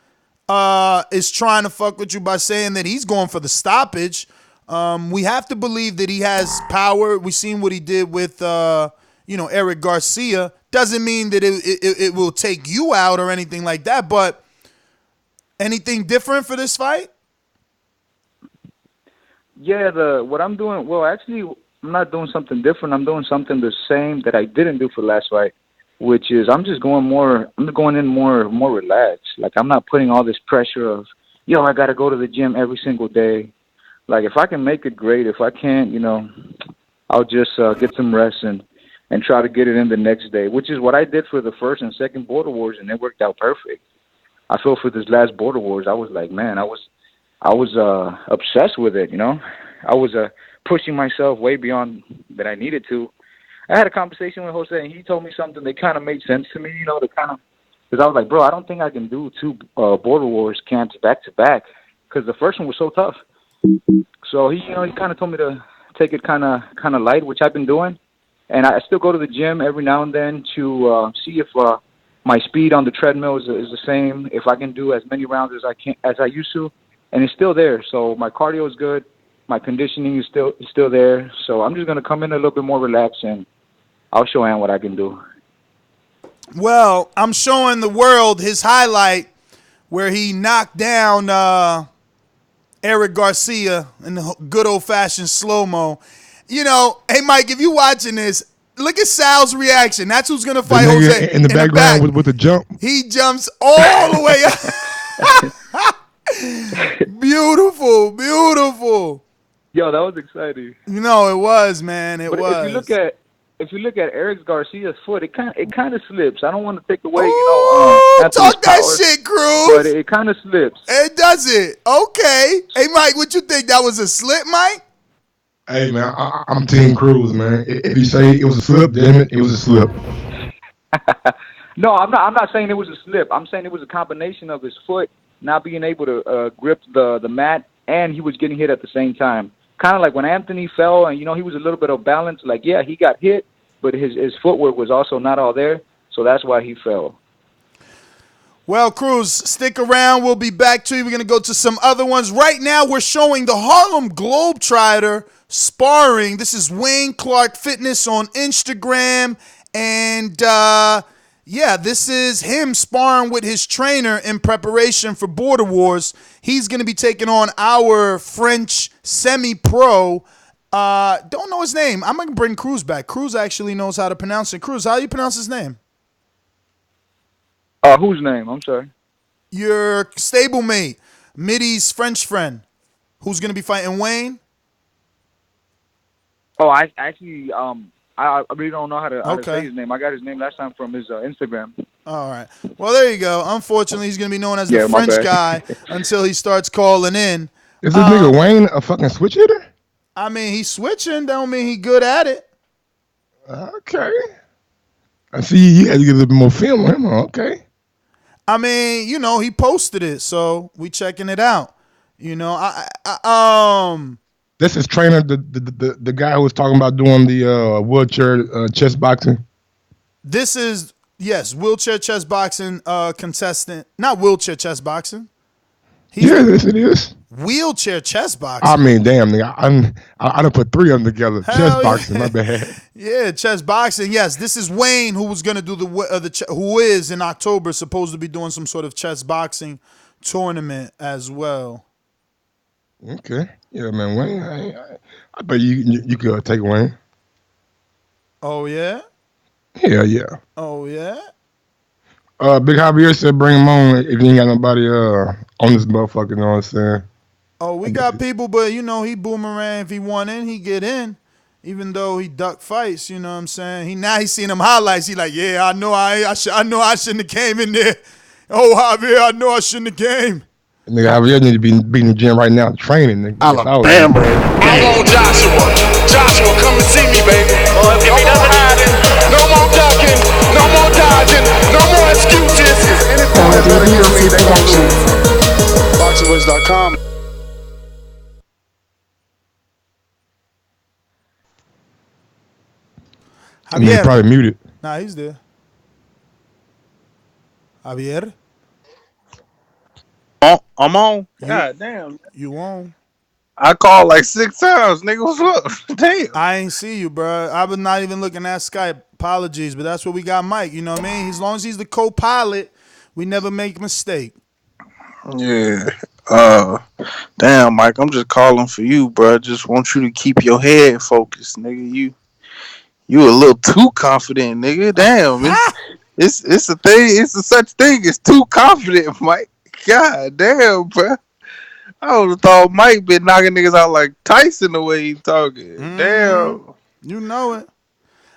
C: is trying to fuck with you by saying that he's going for the stoppage. We have to believe that he has power. We've seen what he did with, Eric Garcia. Doesn't mean that it will take you out or anything like that, but anything different for this fight?
M: Yeah, what I'm doing, well, actually, I'm not doing something different. I'm doing something the same that I didn't do for the last fight, which is I'm going in more relaxed. Like, I'm not putting all this pressure of, yo, I got to go to the gym every single day. Like, if I can make it, great. If I can't, I'll just get some rest and try to get it in the next day, which is what I did for the first and second Border Wars, and it worked out perfect. I feel for this last Border Wars, I was like, man, I was obsessed with it, I was pushing myself way beyond that I needed to. I had a conversation with Jose, and he told me something that kind of made sense to me, because I was like, bro, I don't think I can do 2 Border Wars camps back to back, because the first one was so tough. So he kind of told me to take it kind of light, which I've been doing, and I still go to the gym every now and then to see if my speed on the treadmill is the same, if I can do as many rounds as I used to, and it's still there. So my cardio is good, my conditioning is still there. So I'm just gonna come in a little bit more relaxed, and I'll show Ann what I can do.
C: Well, I'm showing the world his highlight where he knocked down Eric Garcia in the good old-fashioned slow-mo. Hey, Mike, if you watching this, look at Sal's reaction. That's who's going to fight Jose.
H: In the background with the jump.
C: He jumps all the way up. Beautiful, beautiful.
M: Yo, that was exciting.
C: It was, man. It was.
M: If you look at Eric Garcia's foot, it kind of slips. I don't want to take away,
C: talk that shit, Cruz.
M: But it kind of slips.
C: It does it. Okay. Hey, Mike, what you think? That was a slip, Mike?
H: Hey, man, I'm Team Cruz, man. If you say it was a slip, damn it, it was a slip.
M: No, I'm not saying it was a slip. I'm saying it was a combination of his foot not being able to grip the mat, and he was getting hit at the same time. Kind of like when Anthony fell, and he was a little bit off balance. Like, yeah, he got hit, but his footwork was also not all there, so that's why he fell.
C: Well, Cruz, stick around. We'll be back to you. We're going to go to some other ones. Right now, we're showing the Harlem Globetrotter sparring. This is Wayne Clark Fitness on Instagram. And, this is him sparring with his trainer in preparation for Border Wars. He's going to be taking on our French semi-pro. Don't know his name. I'm going to bring Cruz back. Cruz actually knows how to pronounce it. Cruz, how do you pronounce his name?
M: Whose name? I'm sorry.
C: Your stablemate, Mitty's French friend, who's going to be fighting Wayne.
M: Oh, I actually, I really don't know how to say his name. I got his name last time from his Instagram.
C: All right. Well, there you go. Unfortunately, he's going to be known as the French guy until he starts calling in.
H: Is this nigga Wayne a fucking switch hitter?
C: I mean, he's switching. Don't mean he good at it.
H: Okay. I see you had to get a little bit more film on him. Okay.
C: I mean, he posted it, so we checking it out.
H: This is trainer, the guy who was talking about doing the wheelchair chess boxing.
C: This is wheelchair chess boxing contestant, not wheelchair chess boxing.
H: Yes, it is.
C: Wheelchair chess boxing.
H: I mean, damn, nigga, I done put 3 of them together. Chess boxing, my bad.
C: Yeah, chess boxing. Yes, this is Wayne, who was gonna do who is in October supposed to be doing some sort of chess boxing tournament as well.
H: Okay, yeah, man, Wayne. I bet you could take Wayne.
C: Oh yeah.
H: Yeah.
C: Oh yeah.
H: Big Javier said bring him on if you ain't got nobody on this motherfucker. You know what I'm saying?
C: Oh, we got people, but he boomerang. If he want in, he get in. Even though he duck fights, you know what I'm saying? He's seen them highlights. He like, yeah, I know I shouldn't have came in there. Oh, Javier, I know I shouldn't have came.
H: Nigga, Javier need to be in the gym right now training. Nigga.
F: Alabama. I'm on Joshua. Joshua, come and see me, baby. No more hiding, no more ducking, no more dodging, no more excuses. Anything that's better than me, they gon' lose. Boxingwiz.com.
H: I mean, probably muted.
C: Nah, he's there. Javier?
N: I'm on. God damn.
C: You on?
N: I called like 6 times, nigga. What's up? Damn.
C: I ain't see you, bro. I was not even looking at Skype. Apologies, but that's what we got, Mike. You know what I mean? As long as he's the co-pilot, we never make a mistake.
N: Yeah. Damn, Mike. I'm just calling for you, bro. Just want you to keep your head focused, nigga. You a little too confident, nigga. Damn, it's a thing. It's a such thing. It's too confident, Mike. God damn, bro. I would have thought Mike been knocking niggas out like Tyson the way he talking. Damn.
C: You know it.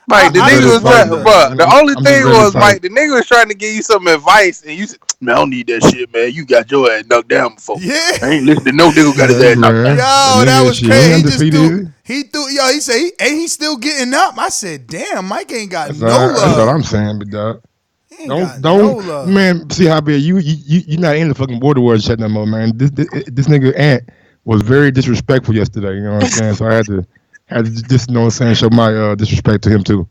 N: Mike, the nigga was right, bro. The only thing was, Mike, the nigga was trying to give you some advice, and you said, "Man, I don't need that shit, man. You got your ass knocked down before.
C: Yeah.
N: I ain't listening to no nigga who got his ass knocked down."
C: Yo, that was crazy. He just threw. Yo, he said, "Ain't he still getting up?" I said, "Damn, Mike ain't got no love."
H: That's what I'm saying, big dog. Don't, man. See how big you not in the fucking border war shit no more, man. This nigga Ant was very disrespectful yesterday. You know what I'm saying? So I had to just, you know what I'm saying, show my disrespect to him too.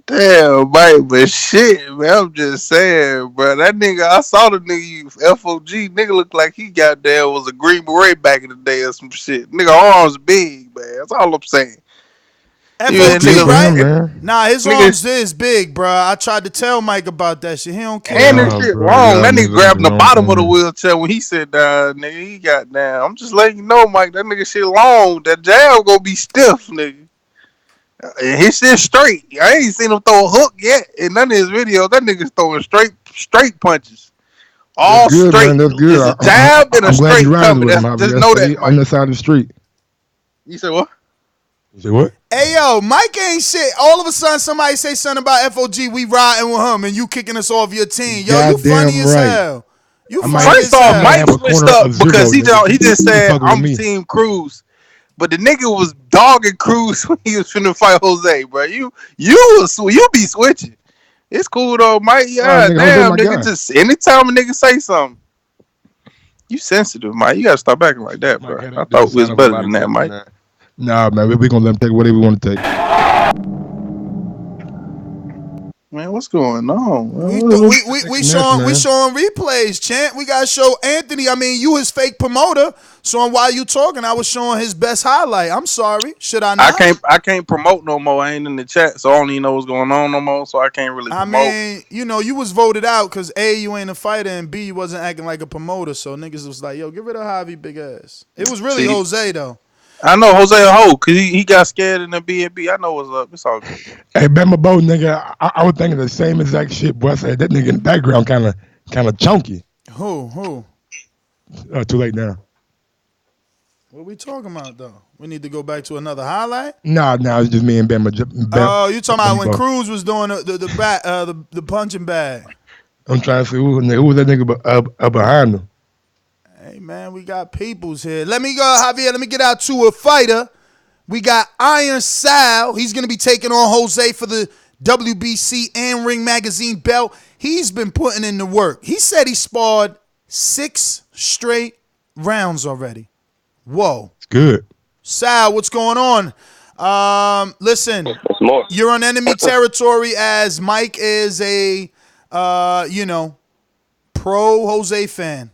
N: Damn, Mike, but shit, man. I'm just saying, bro. That nigga, I saw the nigga FOG nigga look like he goddamn was a Green Beret back in the day or some shit. Nigga arms big, man. That's all I'm saying.
C: FOG, right? Nah, his arms is big, bro. I tried to tell Mike about that shit. He don't care.
N: And this shit long. That nigga grabbing the bottom of the wheelchair when he sit down, nigga. He got down. I'm just letting you know, Mike. That nigga shit long. That jab gonna be stiff, nigga. And his shit straight. I ain't seen him throw a hook yet in none of his videos. That nigga's throwing straight punches. All
H: that's good,
N: straight.
H: Man, that's good.
N: It's a jab and a straight coming. Just know that,
H: on the side of the street.
N: You said what?
H: You said what?
C: Hey, yo, Mike ain't shit. All of a sudden, somebody say something about FOG. We riding with him, and you kicking us off your team. Yo, you funny as hell. You funny
N: First off, Mike switched up because he just said, I'm Team Cruz. But the nigga was dogging Cruz when he was finna fight Jose, bro. You be switching. It's cool though, Mike. Yeah, damn, nigga. Just anytime a nigga say something, you sensitive, Mike. You gotta stop acting like that, bro. I thought we was better than that, Mike.
H: Nah, man, we gonna let him take whatever we want to take.
N: Man, what's going on?
C: We showing replays, Chant. We gotta show Anthony. I mean, you his fake promoter. So while you talking, I was showing his best highlight. I'm sorry. Should I not?
N: I can't promote no more. I ain't in the chat, so I don't even know what's going on no more. So I can't really promote.
C: I mean, you know, you was voted out because A, you ain't a fighter, and B, you wasn't acting like a promoter. So niggas was like, yo, get rid of Javi big ass. It was really Jose though.
N: I know Jose a hoe because he got scared in the B&B. I know what's up. It's all good.
H: Hey, Bama Bo, nigga, I was thinking the same exact shit, boy. I said that nigga in the background kind of chunky.
C: Who?
H: Too late now.
C: What we talking about though? We need to go back to another highlight.
H: Nah, it's just me and Bama.
C: Oh, you talking about when Cruz was doing the punching bag?
H: I'm trying to see who was that nigga behind him.
C: Hey man, we got peoples here. Let me go, Javier. Let me get out to a fighter. We got Iron Sal. He's gonna be taking on Jose for the WBC and Ring Magazine belt. He's been putting in the work. He said he sparred 6 straight rounds already. Whoa.
H: It's good.
C: Sal, what's going on? Listen, you're on enemy territory as Mike is a, pro Jose fan.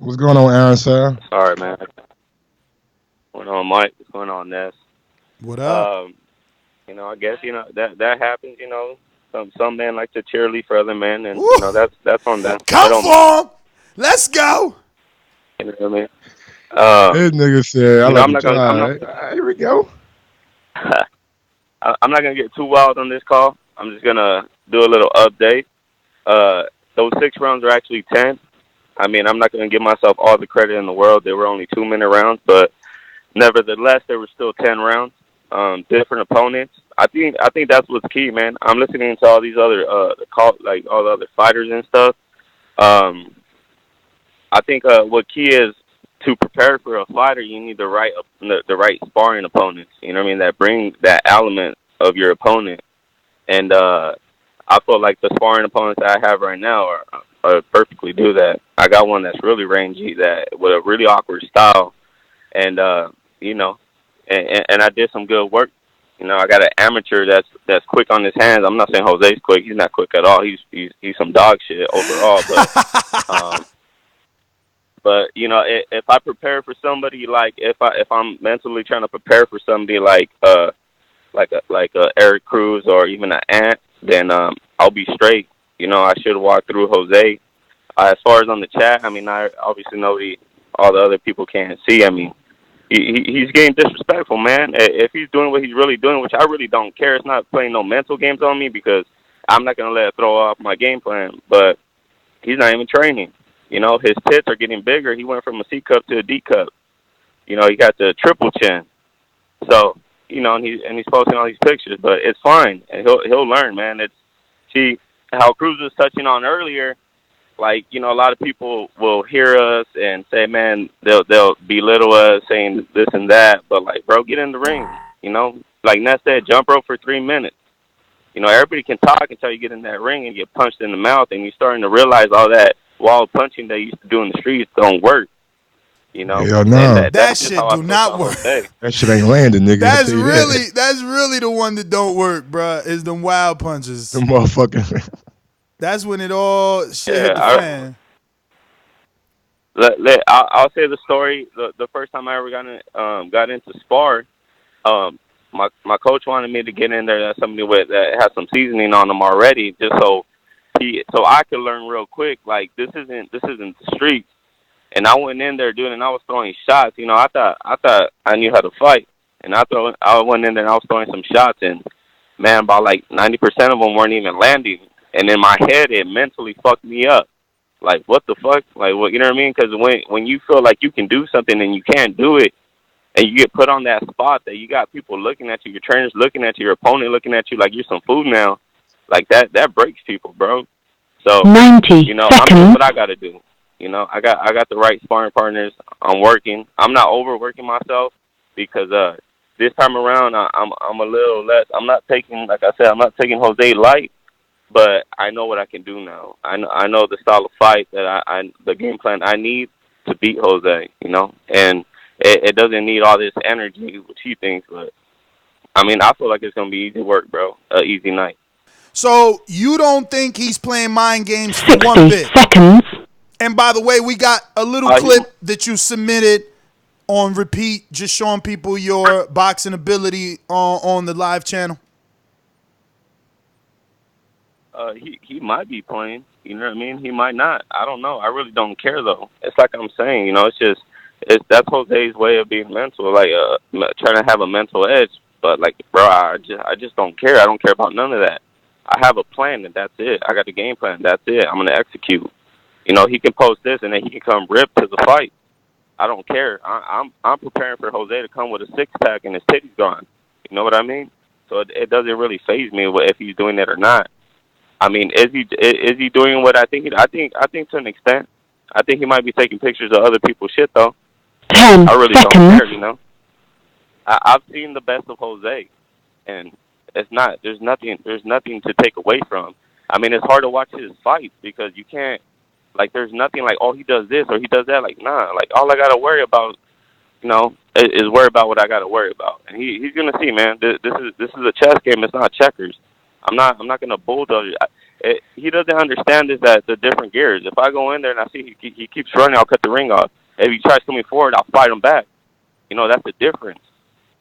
H: What's going on, Aaron, sir?
O: All right, man. What's going on, Mike? What's going on, Ness?
C: What up?
O: I guess, that happens, Some men like to cheerlead for other men, and, that's on them.
C: Come on! Let's go!
O: You know what I mean?
H: This nigga said, I'm not gonna, here we go.
O: I'm not going to get too wild on this call. I'm just going to do a little update. Those 6 rounds are actually 10. I mean, I'm not going to give myself all the credit in the world. They were only 2-minute rounds, but nevertheless, there were still 10 rounds. Different opponents. I think that's what's key, man. I'm listening to all these other all the other fighters and stuff. I think what key is to prepare for a fighter. You need the right sparring opponents. You know what I mean? That bring that element of your opponent. And I feel like the sparring opponents that I have right now are perfectly do that. I got one that's really rangy, that with a really awkward style, and and I did some good work. I got an amateur that's quick on his hands. I'm not saying Jose's quick; he's not quick at all. He's some dog shit overall, But you know, if I prepare for somebody, like if I'm mentally trying to prepare for somebody like Eric Cruz or even an Ant, then I'll be straight. You know, I should walk through Jose. As far as on the chat, I mean, I obviously all the other people can't see. I mean, he's getting disrespectful, man. If he's doing what he's really doing, which I really don't care, it's not playing no mental games on me because I'm not gonna let it throw off my game plan. But he's not even training. You know, his tits are getting bigger. He went from a C cup to a D cup. You know, he got the triple chin. So, you know, and he's posting all these pictures, but it's fine, and he'll learn, man. See how Cruz was touching on earlier. Like, you know, a lot of people will hear us and say, man, they'll belittle us, saying this and that. But like, bro, get in the ring. You know, like Ness said, jump rope for 3 minutes. You know, everybody can talk until you get in that ring and get punched in the mouth, and you're starting to realize all that wall punching they used to do in the streets don't work. You know,
H: hell no.
C: That shit do not work.
H: That shit ain't landing, nigga.
C: That's really the one that don't work, bruh, is them wild punches.
H: The motherfucking.
C: That's when it all shit hit the fan.
O: I'll say the story. The first time I ever got into spar, my coach wanted me to get in there. That's somebody that has some seasoning on them already, just so I could learn real quick. Like this isn't the streets. And I went in there, dude, and I was throwing shots. You know, I thought I knew how to fight, and I went in there and I was throwing some shots, and man, about like 90% of them weren't even landing. And in my head, it mentally fucked me up. Like, what the fuck? Like, what, you know what I mean? Because when you feel like you can do something and you can't do it, and you get put on that spot that you got people looking at you, your trainers looking at you, your opponent looking at you like you're some food now, like that breaks people, bro. So,
D: 90
O: you know, I'm doing what I got to do. You know, I got the right sparring partners. I'm working. I'm not overworking myself because this time around I'm a little less. I'm not taking, like I said, I'm not taking Jose light. But I know what I can do now. I know the style of fight that the game plan I need to beat Jose, you know? And it doesn't need all this energy, which he thinks, but I mean, I feel like it's going to be easy work, bro. Easy night.
C: So you don't think he's playing mind games for 1 bit?
D: Seconds.
C: And by the way, we got a little clip that you submitted on repeat, just showing people your boxing ability on the live channel.
O: He might be playing, you know what I mean? He might not. I don't know. I really don't care though. It's like I'm saying, you know, that's Jose's way of being mental, like trying to have a mental edge. But like, bro, I just don't care. I don't care about none of that. I have a plan and that's it. I got the game plan. That's it. I'm gonna execute. You know, he can post this and then he can come ripped to the fight. I don't care. I'm preparing for Jose to come with a 6-pack and his titties gone. You know what I mean? So it doesn't really faze me if he's doing that or not. I mean, is he doing what I think? I think to an extent. I think he might be taking pictures of other people's shit though.
D: 10
O: I really
D: seconds.
O: don't care, you know. I've seen the best of Jose, and it's not. There's nothing to take away from. I mean, it's hard to watch his fights because you can't. Like, there's nothing like, oh, he does this or he does that. Like, nah. Like, all I gotta worry about, you know, is worry about what I gotta worry about. And he's gonna see, man. This is a chess game. It's not checkers. I'm not gonna bulldoze. He doesn't understand that the different gears. If I go in there and I see he keeps running, I'll cut the ring off. If he tries coming forward, I'll fight him back. You know, that's the difference.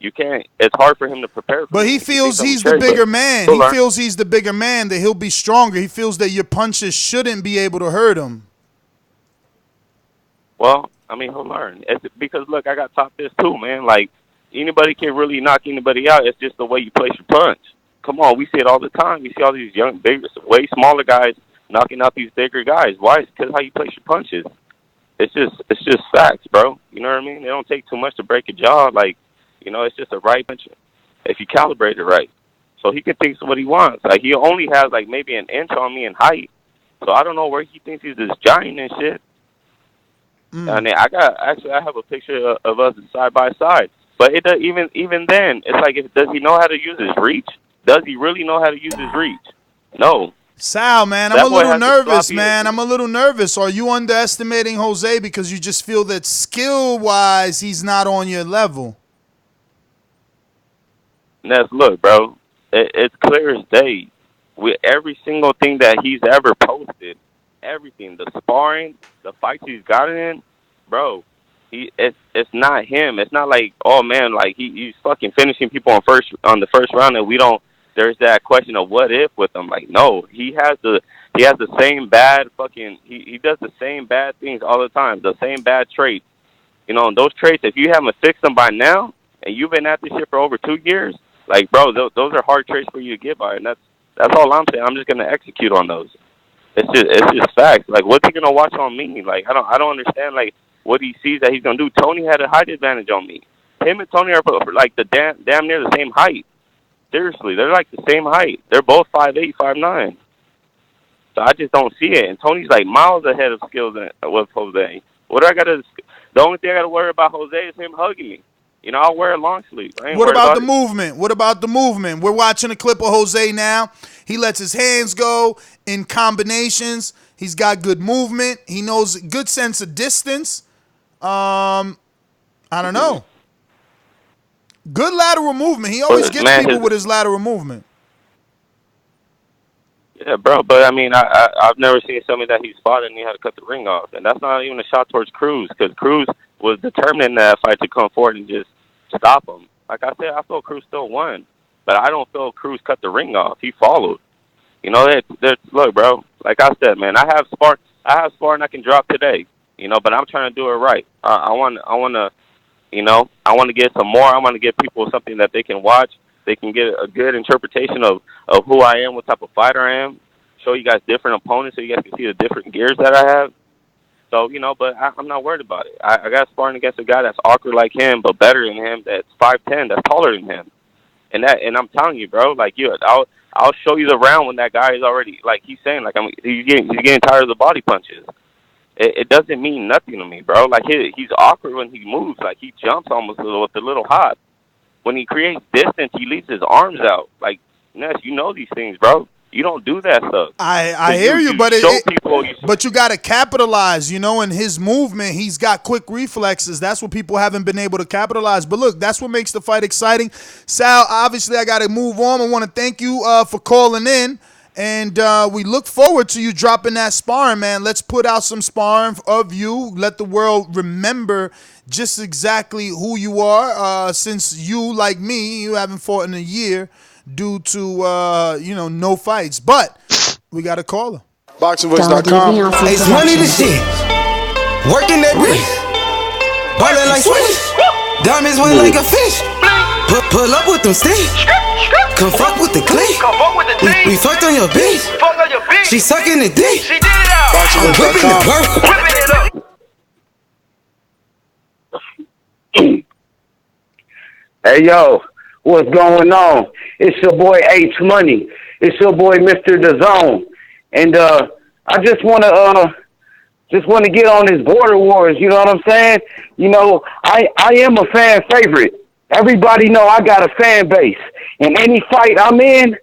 O: You can't. It's hard for him to prepare.
C: But he feels he's the bigger man. He feels he's the bigger man, that he'll be stronger. He feels that your punches shouldn't be able to hurt him.
O: Well, I mean, he'll learn. Because look, I got taught this too, man. Like, anybody can really knock anybody out. It's just the way you place your punch. Come on, we see it all the time. We see all these young, bigger, way smaller guys knocking out these bigger guys. Why? It's because how you place your punches. It's just facts, bro. You know what I mean? It don't take too much to break a jaw. Like, you know, it's just a right punch if you calibrate it right. So he can think what he wants. Like, he only has like maybe an inch on me in height. So I don't know where he thinks he's this giant and shit. And I have a picture of us side by side. But it does, even then, it's like, does he know how to use his reach? Does he really know how to use his reach? No.
C: Sal, man, I'm a little nervous, man. I'm a little nervous. Are you underestimating Jose because you just feel that skill-wise he's not on your level?
O: Ness, look, bro, it's clear as day. With every single thing that he's ever posted, everything, the sparring, the fights he's gotten in, bro, it's not him. It's not like, oh man, like he's fucking finishing people on the first round, and we don't. There's that question of what if with him. Like, no, he has the same bad fucking. He does the same bad things all the time. The same bad traits. You know, and those traits, if you haven't fixed them by now, and you've been at this shit for over 2 years, like, bro, those are hard traits for you to get by, and that's all I'm saying. I'm just gonna execute on those. It's just facts. Like, what's he gonna watch on me? Like, I don't understand. Like, what he sees that he's gonna do. Tony had a height advantage on me. Him and Tony are like the damn near the same height. Seriously, they're like the same height. They're both 5'8", 5'9". So I just don't see it. And Tony's like miles ahead of skills with Jose. The only thing I got to worry about Jose is him hugging me. You know, I'll wear a long sleeve.
C: What about the movement? What about the movement? We're watching a clip of Jose now. He lets his hands go in combinations. He's got good movement. He knows a good sense of distance. I don't know. Good lateral movement. He always gets people with his lateral movement.
O: Yeah, bro. But, I mean, I've never seen somebody that he fought and he had to cut the ring off. And that's not even a shot towards Cruz, because Cruz was determined in that fight to come forward and just stop him. Like I said, I feel Cruz still won. But I don't feel Cruz cut the ring off. He followed. You know, look, bro, like I said, man, I have sparring I can drop today. You know, but I'm trying to do it right. I want to, you know, I want to get some more. I want to give people something that they can watch. They can get a good interpretation of who I am, what type of fighter I am. Show you guys different opponents so you guys can see the different gears that I have. So, you know, but I'm not worried about it. I got sparring against a guy that's awkward like him, but better than him, that's 5'10", that's taller than him. And I'm telling you, bro, like, I'll show you the round when that guy is already, like he's saying, like, he's getting tired of the body punches. It doesn't mean nothing to me, bro. Like, he's awkward when he moves. Like, he jumps almost with a little hop. When he creates distance, he leaves his arms out. Like, Ness, you know these things, bro. You don't do that stuff.
C: I hear you, but but you got to capitalize, you know, in his movement. He's got quick reflexes. That's what people haven't been able to capitalize. But look, that's what makes the fight exciting. Sal, obviously, I got to move on. I want to thank you for calling in. And we look forward to you dropping that sparring, man. Let's put out some sparring of you. Let the world remember just exactly who you are. Since you, like me, you haven't fought in a year due to, no fights. But we got a caller.
N: BoxingVoice.com.
P: It's money to shit. Working that wrist. Ballin' like Swish. Diamonds went like a fish. Pull up with them sticks. Come fuck with the clique. We fucked on your bitch. She sucking the dick. I'm whipping the purple.
Q: Hey yo, what's going on? It's your boy H Money. It's your boy Mr. Dazn. And I just wanna get on this border wars, you know what I'm saying? You know, I am a fan favorite. Everybody know I got a fan base. In any fight I'm in,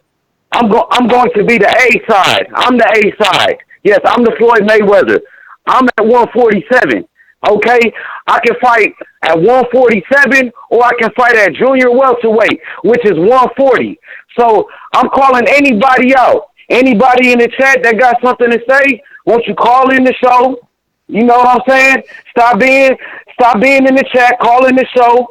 Q: I'm going to be the A side. I'm the A side. Yes, I'm the Floyd Mayweather. I'm at 147. Okay? I can fight at 147 or I can fight at junior welterweight, which is 140. So I'm calling anybody out. Anybody in the chat that got something to say, won't you call in the show? You know what I'm saying? Stop being in the chat, call in the show.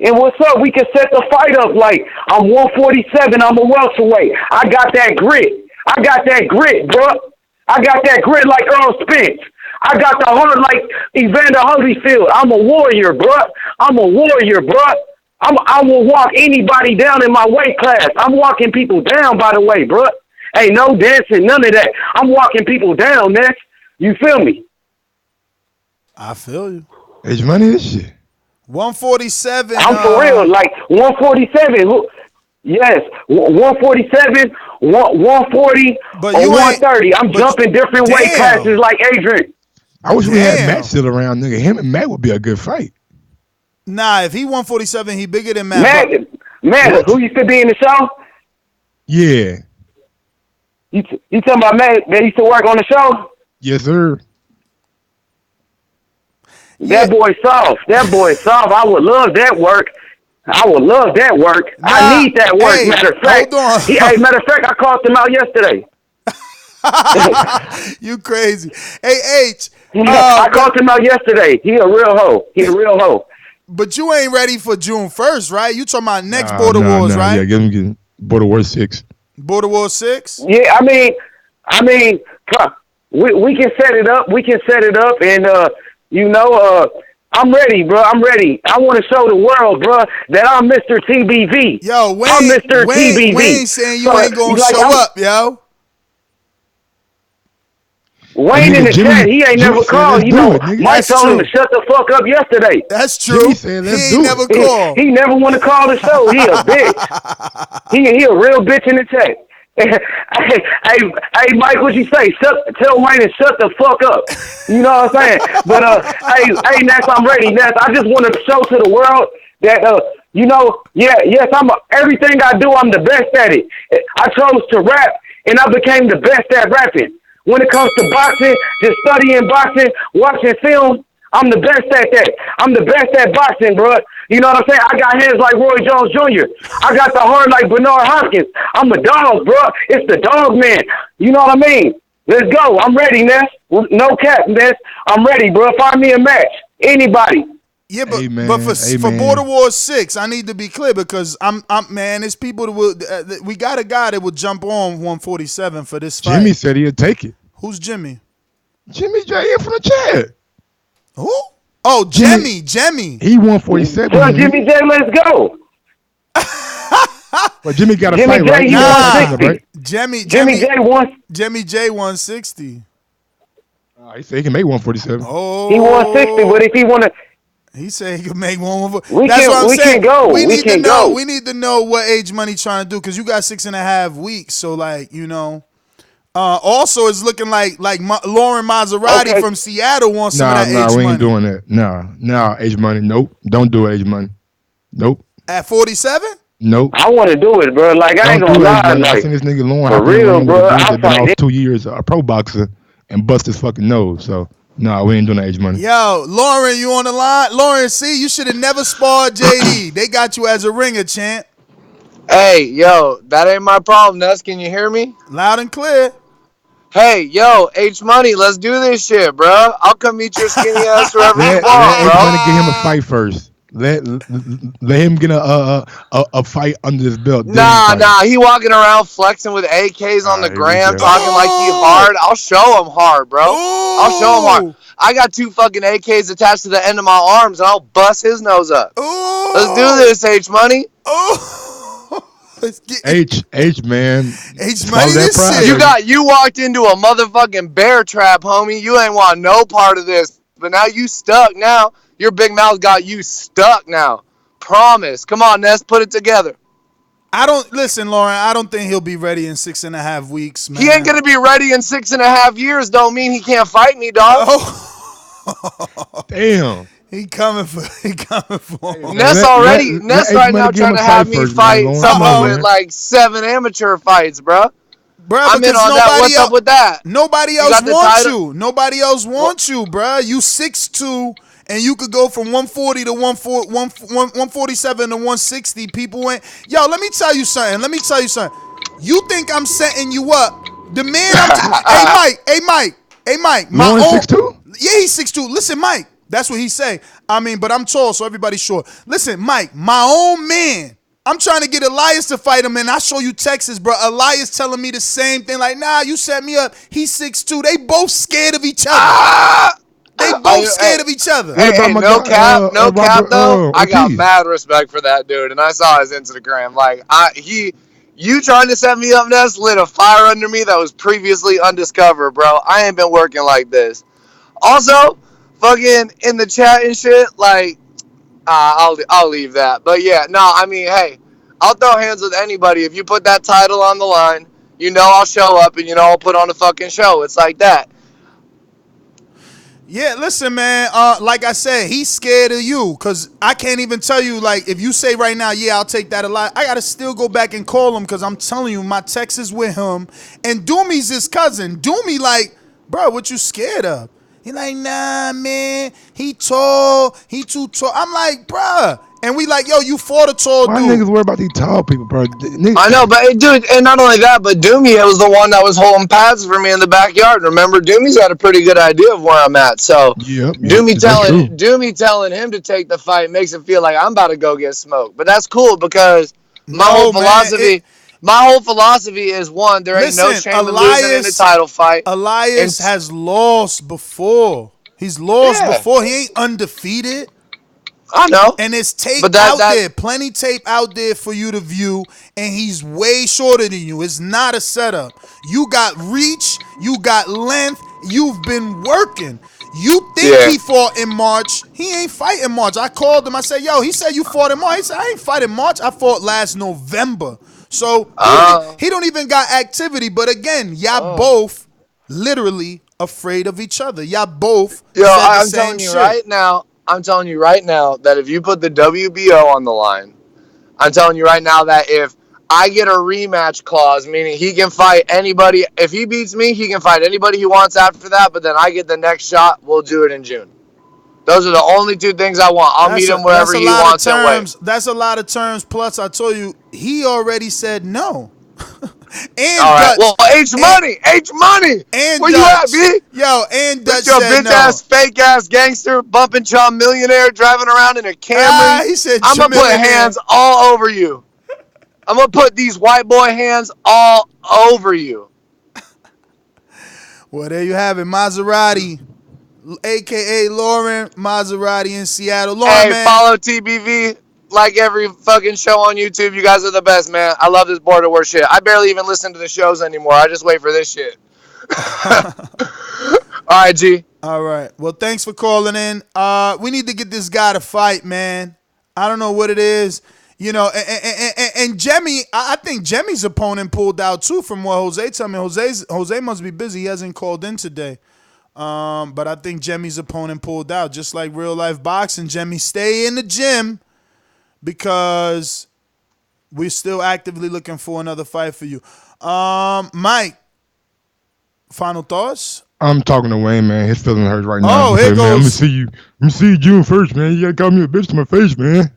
Q: And what's up? We can set the fight up like I'm 147. I'm a welterweight. I got that grit. I got that grit, bro. I got that grit like Earl Spence. I got the heart like Evander Holyfield. I'm a warrior, bro. I'm a warrior, bro. I will walk anybody down in my weight class. I'm walking people down, by the way, bro. Hey, no dancing, none of that. I'm walking people down, man. You feel me?
C: I feel you.
H: It's money, this shit.
C: 147.
Q: I'm for real, like 147. Yes, 147, 140,
C: but
Q: or 130. I'm jumping different weight classes like Adrian.
H: I wish we had Matt still around, nigga. Him and Matt would be a good fight.
C: Nah, if he 147, he bigger than Matt.
Q: Matt, who used to be in the show?
H: Yeah.
Q: You talking about Matt that used to work on the show?
H: Yes, sir.
Q: That boy soft. That boy soft. I would love that work. I would love that work.
C: Nah,
Q: I need that work.
C: hey,
Q: matter of fact,
C: hold on.
Q: matter of fact, I called him out yesterday.
C: You crazy. Hey, H,
Q: I called him out yesterday. He a real hoe. He a real hoe.
C: But you ain't ready for June 1st, right? You talking about next Border Wars, right?
H: Yeah, give him Border Wars 6.
C: Border Wars 6?
Q: Yeah, I mean, we can set it up. We can set it up, and I'm ready, bro. I'm ready. I want to show the world, bro, that I'm Mr. TBV.
C: Yo,
Q: I'm Mr. TBV.
C: Wayne saying you ain't gonna show up, yo.
Q: Wayne in the chat, he ain't never called. Mike told him to shut the fuck up yesterday.
C: That's true. He ain't never called.
Q: He never want to call the show. He a bitch. He a real bitch in the chat. Hey, Mike, what you say? Tell Wayne to shut the fuck up. You know what I'm saying? But hey, Ness, I'm ready. Ness, I just want to show to the world that everything I do, I'm the best at it. I chose to rap, and I became the best at rapping. When it comes to boxing, just studying boxing, watching film, I'm the best at that. I'm the best at boxing, bro. You know what I'm saying? I got hands like Roy Jones Jr. I got the heart like Bernard Hopkins. I'm a dog, bro. It's the dog man. You know what I mean? Let's go. I'm ready, Ness. No cap, Ness. I'm ready, bro. Find me a match. Anybody.
C: Yeah, but for Border Wars 6, I need to be clear because I'm it's people that will. We got a guy that will jump on 147 for this fight.
H: Jimmy said he'd take it.
C: Who's Jimmy?
H: Jimmy J from the chat.
C: Who? Oh, Jimmy.
H: He 147.
Q: Well, Jimmy J, let's go.
H: But Jimmy got a
Q: Jimmy
H: fight,
Q: J,
H: right?
Q: you 160.
H: Right?
C: Jimmy J 160.
H: He said he can make 147.
C: Oh,
Q: he 160, but if he want to.
C: He said he could make 147.
Q: We can go.
C: We need to know what Age Money trying to do because you got 6.5 weeks. So also it's looking like Lauren Maserati from Seattle wants some of that Age Money.
H: We ain't doing that. Nah, Age Money. Nope. Don't do Age Money. Nope.
C: At 47?
H: Nope.
Q: I want to do it, bro. Like I ain't gonna lie.
H: I seen this nigga Lauren
Q: for real, bro.
H: Been off 2 years a pro boxer and bust his fucking nose. So. No, we ain't doing that Age Money.
C: Yo, Lauren, you on the line? Lauren, see, you should have never sparred JD. They got you as a ringer, champ.
R: Hey, yo, that ain't my problem, Ness. Can you hear me?
C: Loud and clear.
R: Hey, yo, H Money, let's do this shit, bro. I'll come meet your skinny ass wherever you want, bro.
H: Let H Money get him a fight first. Let him get a fight under his belt.
R: Nah, he walking around flexing with AKs on the gram, talking like he hard. I'll show him hard, bro. I'll show him hard. I got 2 fucking AKs attached to the end of my arms, and I'll bust his nose up. Let's do this, H Money.
H: H man.
C: H Money, this shit.
R: You walked into a motherfucking bear trap, homie. You ain't want no part of this, but now you stuck. Now your big mouth got you stuck. Now, promise. Come on, Ness, put it together.
C: Listen, Lauren. I don't think he'll be ready in 6.5 weeks, man.
R: He ain't gonna be ready in 6.5 years. Don't mean he can't fight me, dog.
H: Damn.
C: He coming for
R: Ness right now trying to have me fight someone with like 7 amateur fights, bro. I'm in on that. What's up with that?
C: Nobody else wants you. Nobody else wants you, bro. You 6'2", and you could go from 140 to 147 to 160. People ain't. Yo, let me tell you something. You think I'm setting you up? The man. Hey, Mike. My own
H: 6'2"?
C: Yeah, he's 6'2". Listen, Mike. That's what he say. I mean, but I'm tall, so everybody's short. Listen, Mike, my own man. I'm trying to get Elias to fight him, and I show you Texas, bro. Elias telling me the same thing. Like, nah, you set me up. He's 6'2". They both scared of each other. They both scared of each other.
R: Hey, no cap though. I got mad respect for that dude, and I saw his Instagram. Like, you trying to set me up, Ness, lit a fire under me that was previously undiscovered, bro. I ain't been working like this. Also, fucking in the chat and shit, like, I'll leave that. But yeah, no, I mean, hey, I'll throw hands with anybody. If you put that title on the line, you know I'll show up and you know I'll put on a fucking show. It's like that.
C: Yeah, listen, man, like I said, he's scared of you because I can't even tell you, like, if you say right now, yeah, I'll take that a lot, I got to still go back and call him because I'm telling you, my text is with him. And Doomy's his cousin. Doomy, like, bro, what you scared of? He like, nah, man, he tall, he too tall. I'm like, bruh, And we like, yo, you fought a tall
H: Why
C: dude.
H: niggas worry about these tall people, bro?
R: I know, but dude, and not only that, but Doomy was the one that was holding pads for me in the backyard. Remember, Doomy's got a pretty good idea of where I'm at. So Doomy telling him to take the fight makes it feel like I'm about to go get smoked. But that's cool because my whole philosophy is one, there ain't no shame in losing in a title fight.
C: Elias has lost before. He's lost before. He ain't undefeated.
R: I know.
C: And there's tape out there. Plenty tape out there for you to view. And he's way shorter than you. It's not a setup. You got reach. You got length. You've been working. You think he fought in March. He ain't fighting March. I called him. I said, yo, he said you fought in March. He said, I ain't fighting March. I fought last November. So he don't even got activity. But again, y'all both literally afraid of each other. Y'all both said the same
R: telling you
C: shit.
R: I'm telling you right now that if you put the WBO on the line, I'm telling you right now that if I get a rematch clause, meaning he can fight anybody, if he beats me, he can fight anybody he wants after that, but then I get the next shot, we'll do it in June. Those are the only two things I want. I'll meet him wherever he wants and wait.
C: That's a lot of terms. Plus, I told you, he already said no.
R: And all right. Well, H money.
C: And
R: where
C: Dutch.
R: you at, B?
C: Yo, and Dutch
R: your
C: said
R: bitch
C: no.
R: ass, fake ass gangster, bumping chum millionaire, driving around in a Camry.
C: He said
R: I'm gonna put hands all over you. I'm gonna put these white boy hands all over you.
C: Well, there you have it, Maserati, aka Lauren Maserati in Seattle. Lauren, man.
R: Follow TBV. Like every fucking show on YouTube, you guys are the best, man. I love this border war shit. I barely even listen to the shows anymore. I just wait for this shit. All right, G.
C: All right. Well, thanks for calling in. We need to get this guy to fight, man. I don't know what it is. You know, and Jemmy, I think Jemmy's opponent pulled out too from what Jose told me. Jose must be busy. He hasn't called in today. But I think Jemmy's opponent pulled out. Just like real life boxing, Jemmy, stay in the gym. Because we're still actively looking for another fight for you. Mike, final thoughts?
H: I'm talking to Wayne, man. His feeling hurts right now.
C: Oh, here goes.
H: Man, I'm gonna see you. I'm gonna see you June 1st, man. You gotta call me a bitch to my face, man.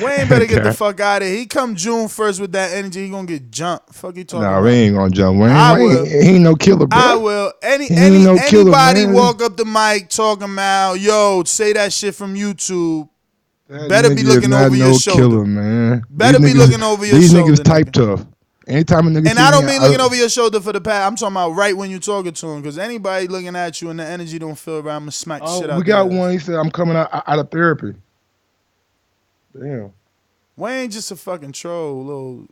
C: Wayne better get the fuck out of here. He come June 1st with that energy, he gonna get jumped. Fuck you talking about?
H: We ain't gonna jump Wayne. He ain't no killer, bro.
C: I will. Anybody walk up the mic talking about, yo, say that shit from YouTube. Better be looking over your shoulder.
H: Killer, man.
C: Better be looking over your shoulder.
H: These niggas type tough. Anytime a nigga
C: and I don't mean looking over your shoulder for the past. I'm talking about right when you're talking to him. Because anybody looking at you and the energy don't feel right, I'm going to smack the shit out of you.
H: We got one. He said, I'm coming out of therapy. Damn.
C: Wayne just a fucking troll.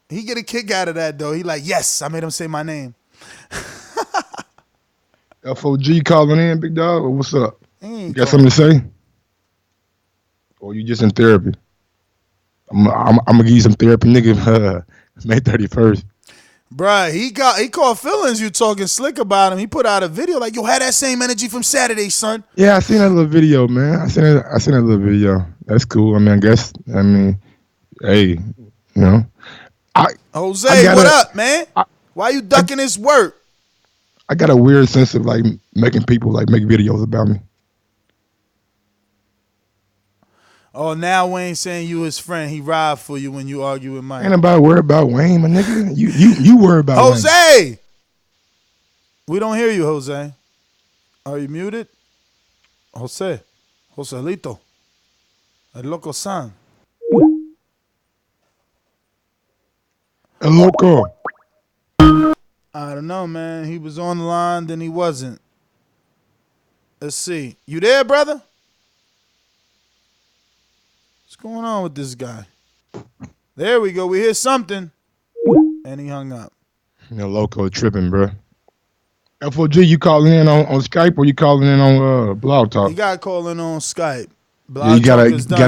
C: He get a kick out of that, though. He like, yes, I made him say my name.
H: FOG calling in, big dog. What's up? You got something to say? Or you just in therapy? I'm gonna give you some therapy, nigga. May 31st.
C: Bruh, he caught feelings. You talking slick about him. He put out a video like, yo, had that same energy from Saturday, son.
H: Yeah, I seen that little video, man. I seen that little video. That's cool. Hey, you know.
C: Jose, what up, man? Why you ducking his work?
H: I got a weird sense of like making people like make videos about me.
C: Oh, now Wayne saying you his friend. He ride for you when you argue with Mike.
H: Ain't nobody worry about Wayne, my nigga. You worry about
C: Jose.
H: Wayne.
C: We don't hear you, Jose. Are you muted? Joselito. El Loco San.
H: El Loco.
C: I don't know, man. He was on the line, then he wasn't. Let's see. You there, brother? What's going on with this guy? There we go. We hear something. And he hung up.
H: El Loco tripping, bro. FOG, you calling in on Skype or you calling in on Blog Talk?
C: You got to call in on Skype.
H: Yeah, you gotta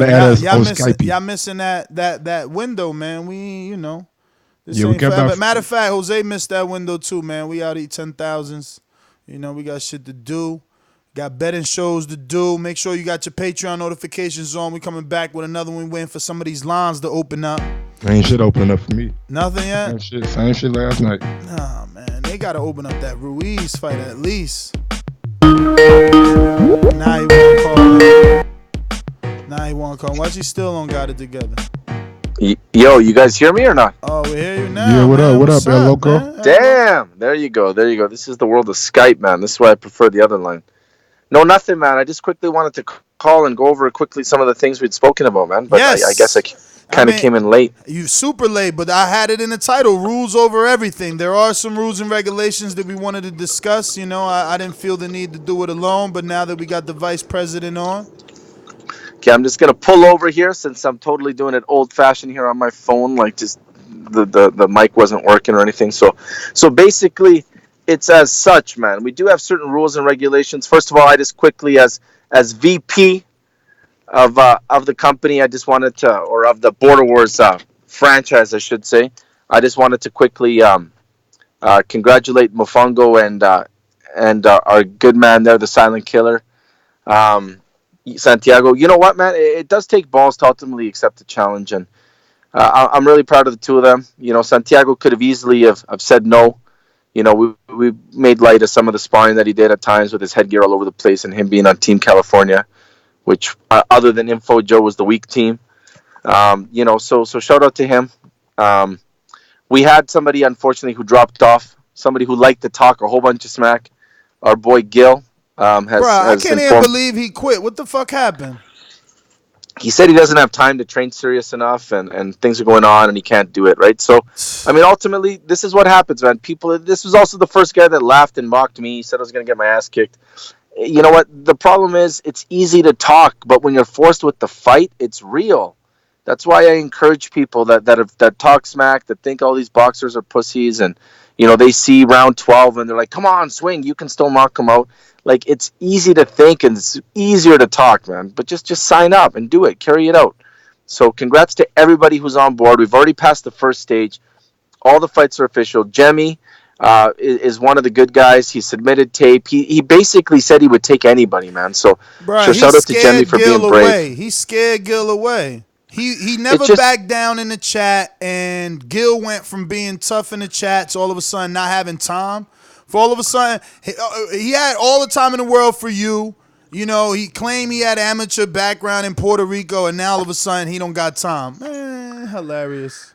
H: add us on Skype.
C: Y'all missing that window, man. We, you know. This
H: yeah,
C: ain't forever. Matter of fact, Jose missed that window too, man. We out eat 10,000s. You know, we got shit to do. Got betting shows to do. Make sure you got your Patreon notifications on. We coming back with another one. Waiting for some of these lines to open up.
H: Ain't shit opening up for me.
C: Nothing yet?
H: Same shit last night.
C: Nah, man. They got to open up that Ruiz fight at least. Now he won't call in. now he won't come. Why she still don't got it together?
R: Yo, you guys hear me or not?
C: Oh, we hear you now.
H: Yeah, what
C: man.
H: up? What
C: What's
H: up, El Loco?
C: man?
R: Damn. There you go. This is the world of Skype, man. This is why I prefer the other line. No, nothing, man. I just quickly wanted to call and go over quickly some of the things we'd spoken about, man. But
C: Yes.
R: I guess I kind of came in late.
C: You super late, but I had it in the title, rules over everything. There are some rules and regulations that we wanted to discuss. You know, I didn't feel the need to do it alone, but now that we got the vice president on.
R: Okay, I'm just going to pull over here since I'm totally doing it old-fashioned here on my phone. Like, just the mic wasn't working or anything. So basically, it's as such, man. We do have certain rules and regulations. First of all, I just quickly, as VP of the company, I just wanted to, or of the Border Wars franchise, I should say, I just wanted to quickly congratulate Mofongo and our good man there, the silent killer, Santiago. You know what, man? It does take balls to ultimately accept the challenge, and I'm really proud of the two of them. You know, Santiago could have easily have said no. You know, we made light of some of the sparring that he did at times with his headgear all over the place and him being on Team California, which other than Info Joe was the weak team. You know, so shout out to him. We had somebody, unfortunately, who dropped off, somebody who liked to talk a whole bunch of smack. Our boy Gil has
C: I can't even believe he quit. What the fuck happened?
R: He said he doesn't have time to train serious enough and things are going on and he can't do it, right? So, I mean, ultimately, this is what happens, man. This was also the first guy that laughed and mocked me. He said I was going to get my ass kicked. You know what? The problem is it's easy to talk, but when you're forced with the fight, it's real. That's why I encourage people that talk smack, that think all these boxers are pussies, and you know they see round 12 and they're like, "Come on, swing! You can still knock them out." Like it's easy to think and it's easier to talk, man. But just sign up and do it, carry it out. So congrats to everybody who's on board. We've already passed the first stage. All the fights are official. Jemmy is one of the good guys. He submitted tape. He basically said he would take anybody, man. So shout out to Jemmy for being brave.
C: He scared Gil away. He never backed down in the chat, and Gil went from being tough in the chat to all of a sudden not having time. For all of a sudden, he had all the time in the world for you. You know, he claimed he had amateur background in Puerto Rico, and now all of a sudden he don't got time. Man, hilarious.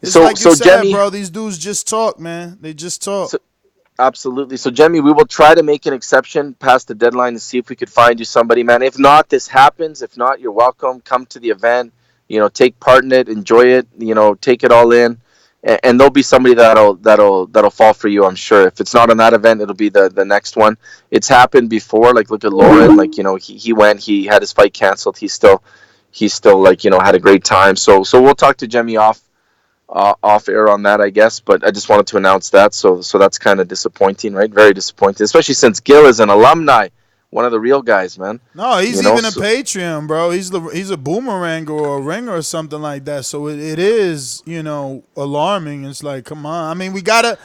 C: It's like you said, Jemmy, bro, these dudes just talk, man. They just talk.
R: Absolutely. So, Jemmy, we will try to make an exception past the deadline to see if we could find you somebody, man. If not, this happens. If not, you're welcome. Come to the event. You know, take part in it, enjoy it. You know, take it all in, and there'll be somebody that'll fall for you. I'm sure. If it's not on that event, it'll be the next one. It's happened before. Like, look at Lauren. Like, you know, he went. He had his fight canceled. He's still like, you know, had a great time. So we'll talk to Jemmy off air on that, I guess, but I just wanted to announce that. So that's kind of disappointing, right? Very disappointing, especially since Gil is an alumni, one of the real guys, man.
C: No, he's even a Patreon, bro. He's a boomerang or a ringer or something like that. So it is, you know, alarming. It's like, come on. I mean, we gotta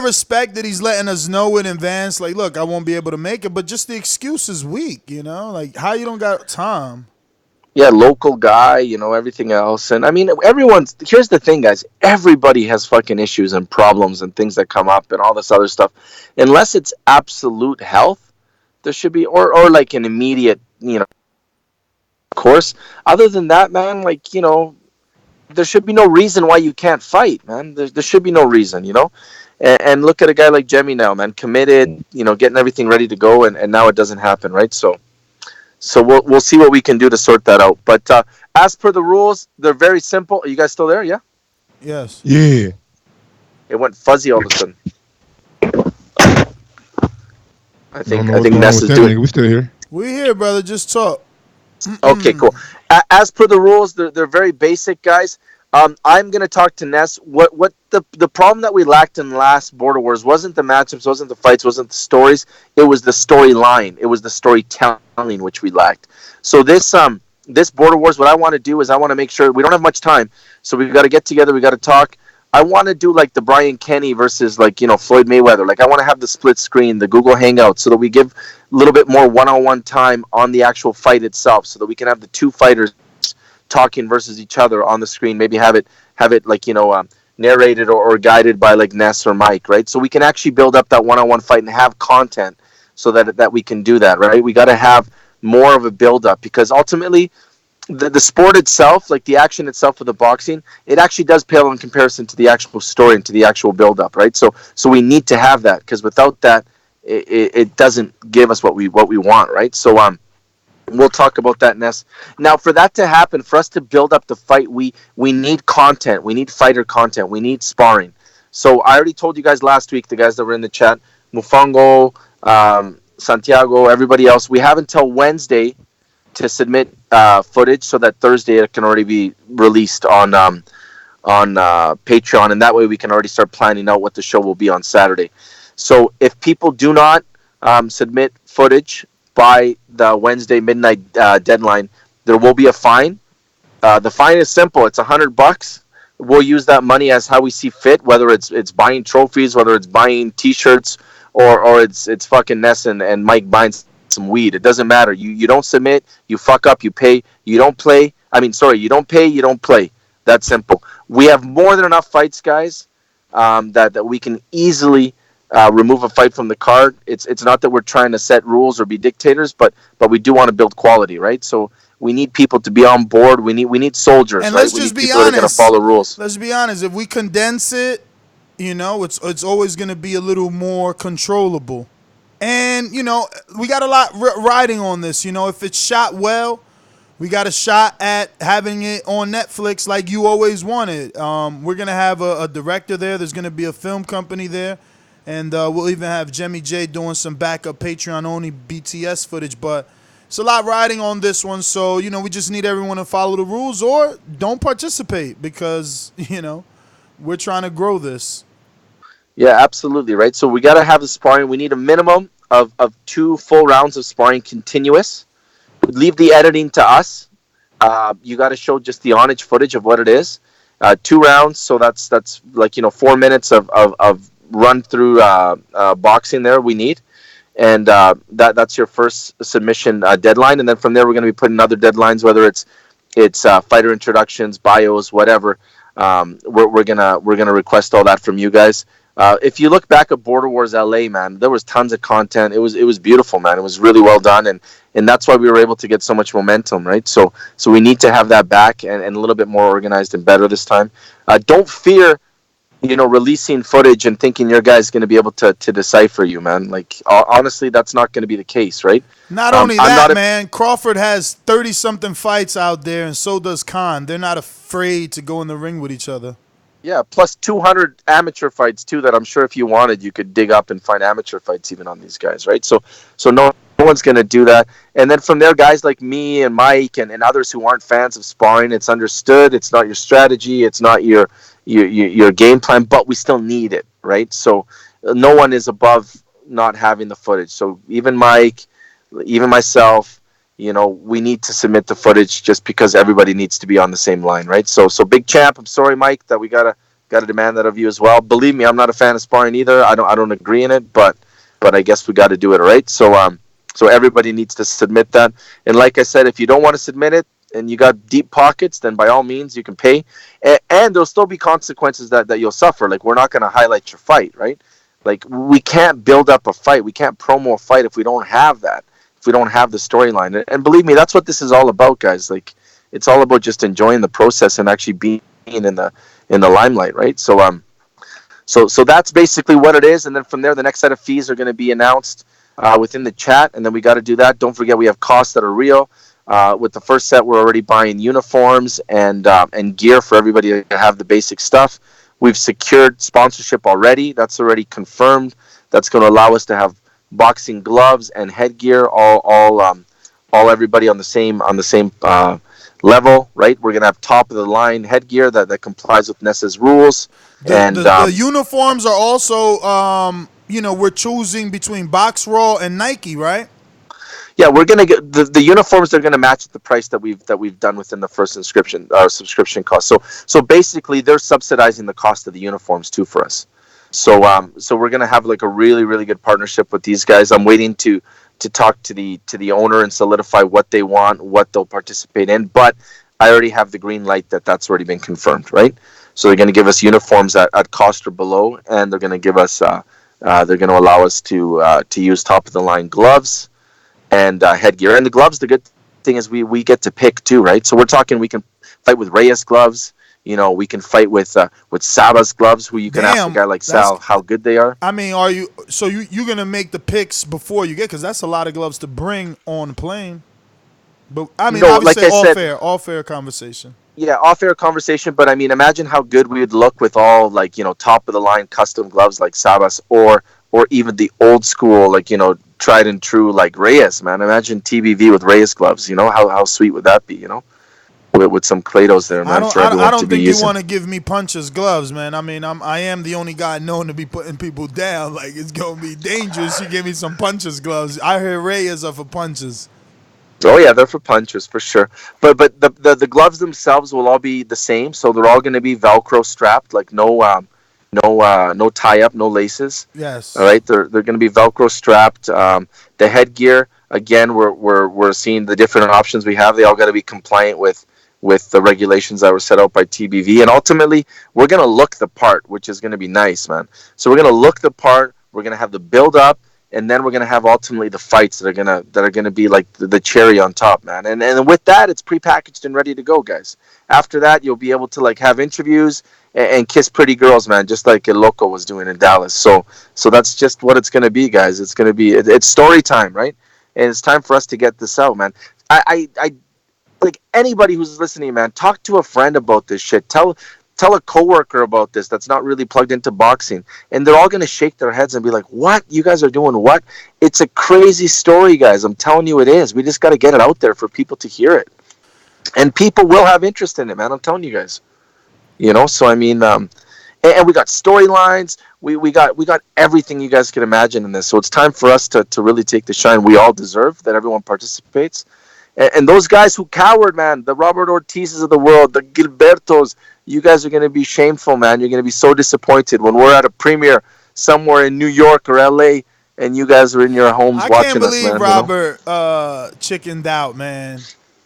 C: respect that he's letting us know in advance. Like, look, I won't be able to make it, but just the excuse is weak, you know. Like, how you don't got time?
R: Yeah, local guy, you know, everything else. And I mean, here's the thing, guys. Everybody has fucking issues and problems and things that come up and all this other stuff. Unless it's absolute health, there should be, or like an immediate, you know, course. Other than that, man, like, you know, there should be no reason why you can't fight, man. There should be no reason, you know. And look at a guy like Jemmy now, man, committed, you know, getting everything ready to go, and now it doesn't happen, right? So we'll see what we can do to sort that out. But as per the rules, they're very simple. Are you guys still there? Yeah?
C: Yes.
H: Yeah.
R: It went fuzzy all of a sudden. I think
H: Ness
R: is doing.
H: We still here.
C: We here, brother. Just talk.
R: Okay, cool. As per the rules, they're very basic, guys. I'm going to talk to Ness. What the problem that we lacked in last Border Wars wasn't the matchups, wasn't the fights, wasn't the stories. It was the storyline. It was the storytelling which we lacked. So this Border Wars, what I want to do is I want to make sure we don't have much time. So we've got to get together. We got to talk. I want to do like the Brian Kenny versus, like, you know, Floyd Mayweather. Like, I want to have the split screen, the Google Hangout, so that we give a little bit more one-on-one time on the actual fight itself, so that we can have the two fighters talking versus each other on the screen. Maybe have it like, you know, narrated or guided by like Ness or Mike, right? So we can actually build up that one-on-one fight and have content so that we can do that, right? We got to have more of a build-up, because ultimately the sport itself, like the action itself of the boxing, it actually does pale in comparison to the actual story and to the actual build-up, right? So we need to have that, because without that, it doesn't give us what we want, right? So we'll talk about that, Ness. Now, for that to happen, for us to build up the fight, we need content. We need fighter content. We need sparring. So I already told you guys last week, the guys that were in the chat, Mofongo, Santiago, everybody else, we have until Wednesday to submit footage so that Thursday it can already be released on Patreon, and that way we can already start planning out what the show will be on Saturday. So if people do not submit footage by the Wednesday midnight deadline, there will be a fine. The fine is simple. It's $100. We'll use that money as how we see fit, whether it's buying trophies, whether it's buying T-shirts, or it's fucking Ness and Mike buying some weed. It doesn't matter. You don't submit, you fuck up, you pay. You don't pay, you don't play. That's simple. We have more than enough fights, guys, that we can easily remove a fight from the card. It's not that we're trying to set rules or be dictators, but we do want to build quality, right? So we need people to be on board. We need soldiers,
C: and
R: right?
C: let's just be honest. Going to follow rules. Let's be honest. If we condense it, it's always going to be a little more controllable. And, we got a lot riding on this. If it's shot well, we got a shot at having it on Netflix like you always wanted. We're going to have a director there. There's going to be a film company there. And we'll even have Jemmy J doing some backup Patreon-only BTS footage. But it's a lot riding on this one. So, we just need everyone to follow the rules or don't participate because, we're trying to grow this.
R: Yeah, absolutely, right? So we got to have the sparring. We need a minimum of 2 full rounds of sparring continuous. Leave the editing to us. You got to show just the on-edge footage of what it is. 2 rounds, so that's like 4 minutes of run through boxing there we need, and that's your first submission deadline. And then from there we're going to be putting other deadlines, whether it's fighter introductions, bios, whatever. We're gonna request all that from you guys. If you look back at Border Wars LA, man, there was tons of content. It was beautiful, man. It was really well done, and that's why we were able to get so much momentum, right? So we need to have that back and a little bit more organized and better this time. Don't fear, releasing footage and thinking your guy's going to be able to decipher you, man. Like, honestly, that's not going to be the case, right?
C: Not only that, man, Crawford has 30-something fights out there, and so does Khan. They're not afraid to go in the ring with each other.
R: Yeah, plus 200 amateur fights, too, that I'm sure if you wanted, you could dig up and find amateur fights even on these guys, right? So no one's going to do that. And then from there, guys like me and Mike and others who aren't fans of sparring, it's understood. It's not your strategy. It's not your game plan, but we still need it, right? So no one is above not having the footage. So even Mike, even myself, we need to submit the footage just because everybody needs to be on the same line, right? So Big Champ, I'm sorry, Mike, that we gotta demand that of you as well. Believe me, I'm not a fan of sparring either. I don't agree in it, but I guess we got to do it, right? So everybody needs to submit that. And like I said, if you don't want to submit it and you got deep pockets, then by all means you can pay. And there'll still be consequences that you'll suffer. Like, we're not going to highlight your fight, right? Like, we can't build up a fight. We can't promo a fight if we don't have that. If we don't have the storyline. And believe me, that's what this is all about, guys. Like, it's all about just enjoying the process and actually being in the limelight, right? So that's basically what it is. And then from there, the next set of fees are going to be announced within the chat, and then we got to do that. Don't forget, we have costs that are real. With the first set, we're already buying uniforms and gear for everybody to have the basic stuff. We've secured sponsorship already. That's already confirmed. That's going to allow us to have boxing gloves and headgear, all everybody on the same level, right? We're gonna have top of the line headgear that complies with Nessa's rules.
C: The uniforms are also we're choosing between Box Raw and Nike, right?
R: Yeah, we're gonna get the uniforms. They're gonna match the price that we've done within the first subscription cost. So basically, they're subsidizing the cost of the uniforms too for us. So we're gonna have like a really, really good partnership with these guys. I'm waiting to talk to the owner and solidify what they want, what they'll participate in. But I already have the green light that's already been confirmed, right? So they're gonna give us uniforms at cost or below, and they're gonna give us they're gonna allow us to use top of the line gloves
S: and headgear. And the gloves, the good thing is we get to pick too, right? So we're talking we can fight with Reyes gloves. You know, we can fight with Saba's gloves, who you can ask a guy like Sal how good they are.
C: I mean, are you you're gonna make the picks before you get, because that's a lot of gloves to bring on the plane. But I mean,
S: No,
C: obviously,
S: like I said,
C: all fair conversation.
S: Yeah, off-air conversation, but I mean, imagine how good we would look with all, like, you know, top-of-the-line custom gloves like Sabas, or even the old school, like, you know, tried and true like Reyes, man. Imagine TBV with Reyes gloves, you know, how sweet would that be, you know, with some Clados there, man, for everyone to be using. I don't think you
C: want to give me puncher's gloves, man. I mean, I am the only guy known to be putting people down. Like, it's gonna be dangerous. You give me some puncher's gloves. I heard Reyes are for punches.
S: Oh yeah, they're for punchers for sure. But the gloves themselves will all be the same, so they're all going to be Velcro strapped, like no tie up, no laces.
C: Yes.
S: All right, they're going to be Velcro strapped. The headgear, again, we're seeing the different options we have. They all got to be compliant with the regulations that were set out by TBV, and ultimately we're going to look the part, which is going to be nice, man. So we're going to look the part. We're going to have the build up. And then we're gonna have ultimately the fights that are gonna be like the cherry on top, man. And with that, it's prepackaged and ready to go, guys. After that, you'll be able to like have interviews and kiss pretty girls, man, just like El Loco was doing in Dallas. So that's just what it's gonna be, guys. It's gonna be it's story time, right? And it's time for us to get this out, man. I like anybody who's listening, man. Talk to a friend about this shit. Tell a coworker about this that's not really plugged into boxing, and they're all going to shake their heads and be like, what? You guys are doing what? It's a crazy story, guys. I'm telling you it is. We just got to get it out there for people to hear it. And people will have interest in it, man. I'm telling you guys. You know, so I mean, and we got storylines. We got everything you guys can imagine in this. So it's time for us to really take the shine we all deserve, that everyone participates. And those guys who cowered, man, the Robert Ortizes of the world, the Gilbertos, you guys are going to be shameful, man. You're going to be so disappointed when we're at a premiere somewhere in New York or LA and you guys are in your homes watching us, man.
C: I can't believe Robert chickened out, man.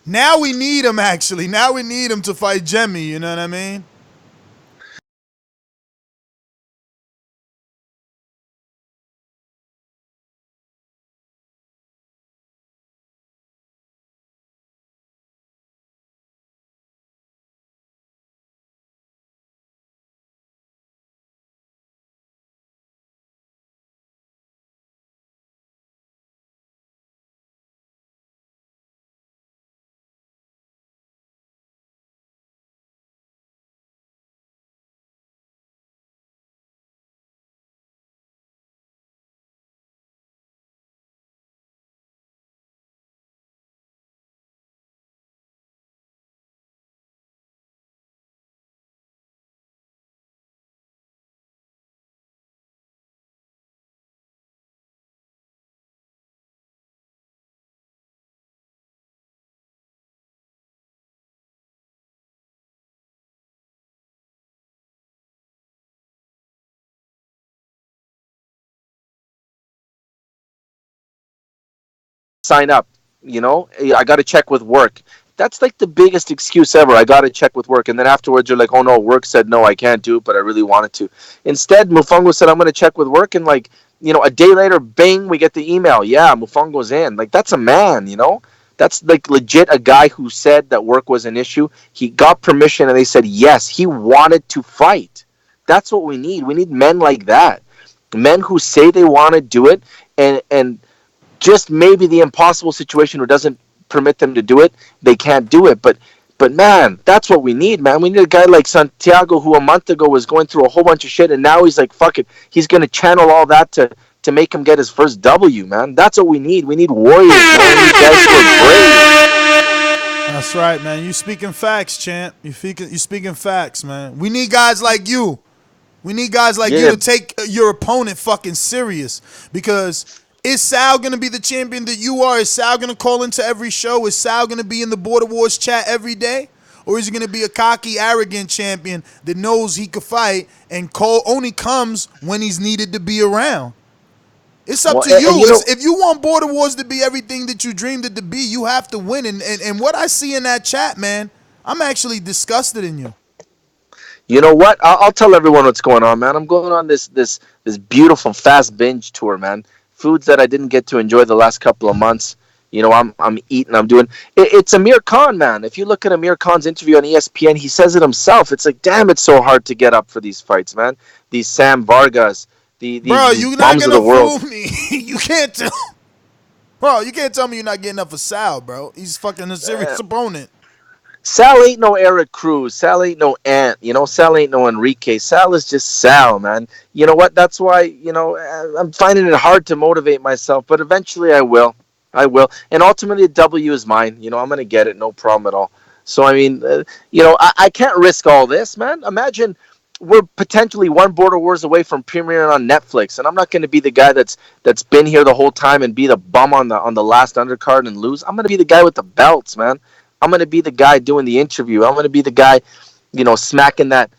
C: Now we need him, actually. Now we need him to fight Jemmy, you know what I mean?
S: Sign up, you know, I got to check with work. That's like the biggest excuse ever. I got to check with work. And then afterwards, you're like, oh no, work said no, I can't do it, but I really wanted to. Instead, Mofongo said, I'm going to check with work. And like, you know, a day later, bang, we get the email. Yeah, Mofongo's in. Like, that's a man, you know? That's like legit a guy who said that work was an issue. He got permission and they said yes. He wanted to fight. That's what we need. We need men like that. Men who say they want to do it and just maybe the impossible situation who doesn't permit them to do it, they can't do it. But man, that's what we need, man. We need a guy like Santiago who a month ago was going through a whole bunch of shit, and now he's like, fuck it. He's going to channel all that to make him get his first W, man. That's what we need. We need warriors, man. We need guys who are brave.
C: That's right, man. You speaking facts, champ. You speaking facts, man. We need guys like you. We need guys like you to take your opponent fucking serious, because is Sal going to be the champion that you are? Is Sal going to call into every show? Is Sal going to be in the Border Wars chat every day? Or is he going to be a cocky, arrogant champion that knows he could fight and only comes when he's needed to be around? It's up to you. If you want Border Wars to be everything that you dreamed it to be, you have to win. And what I see in that chat, man, I'm actually disgusted in you.
S: You know what? I'll tell everyone what's going on, man. I'm going on this beautiful fast binge tour, man. Foods that I didn't get to enjoy the last couple of months. You know, I'm eating, I'm doing. It's Amir Khan, man. If you look at Amir Khan's interview on ESPN, he says it himself. It's like, damn, it's so hard to get up for these fights, man. These Sam Vargas, these
C: you're not
S: bums of
C: gonna
S: the world.
C: fool me. You can't tell. Bro, you can't tell me you're not getting up for Sal, bro. He's fucking a serious opponent.
S: Sal ain't no Eric Cruz. Sal ain't no Ant. You know, Sal ain't no Enrique. Sal is just Sal, man. You know what? That's why, you know, I'm finding it hard to motivate myself, but eventually I will. I will. And ultimately, a W is mine. You know, I'm going to get it. No problem at all. So, I mean, you know, I can't risk all this, man. Imagine we're potentially one Border Wars away from premiering on Netflix, and I'm not going to be the guy that's been here the whole time and be the bum on the last undercard and lose. I'm going to be the guy with the belts, man. I'm going to be the guy doing the interview. I'm going to be the guy, you know, smacking that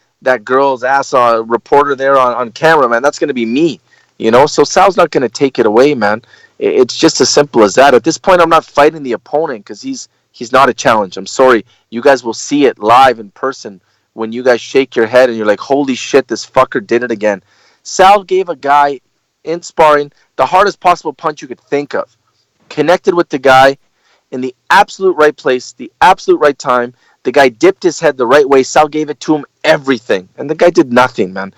S: girl's ass on a reporter there on camera, man. That's going to be me, you know. So Sal's not going to take it away, man. It's just as simple as that. At this point, I'm not fighting the opponent because he's not a challenge. I'm sorry. You guys will see it live in person when you guys shake your head and you're like, holy shit, this fucker did it again. Sal gave a guy in sparring the hardest possible punch you could think of. Connected with the guy in the absolute right place, the absolute right time. The guy dipped his head the right way. Sal gave it to him, everything. And the guy did nothing, man.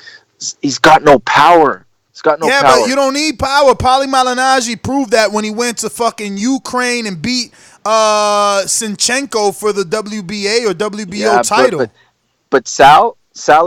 S: He's got no power. He's got no power.
C: Yeah, but you don't need power. Paulie Malignaggi proved that when he went to fucking Ukraine and beat Sinchenko for the WBA or WBO title.
S: But Sal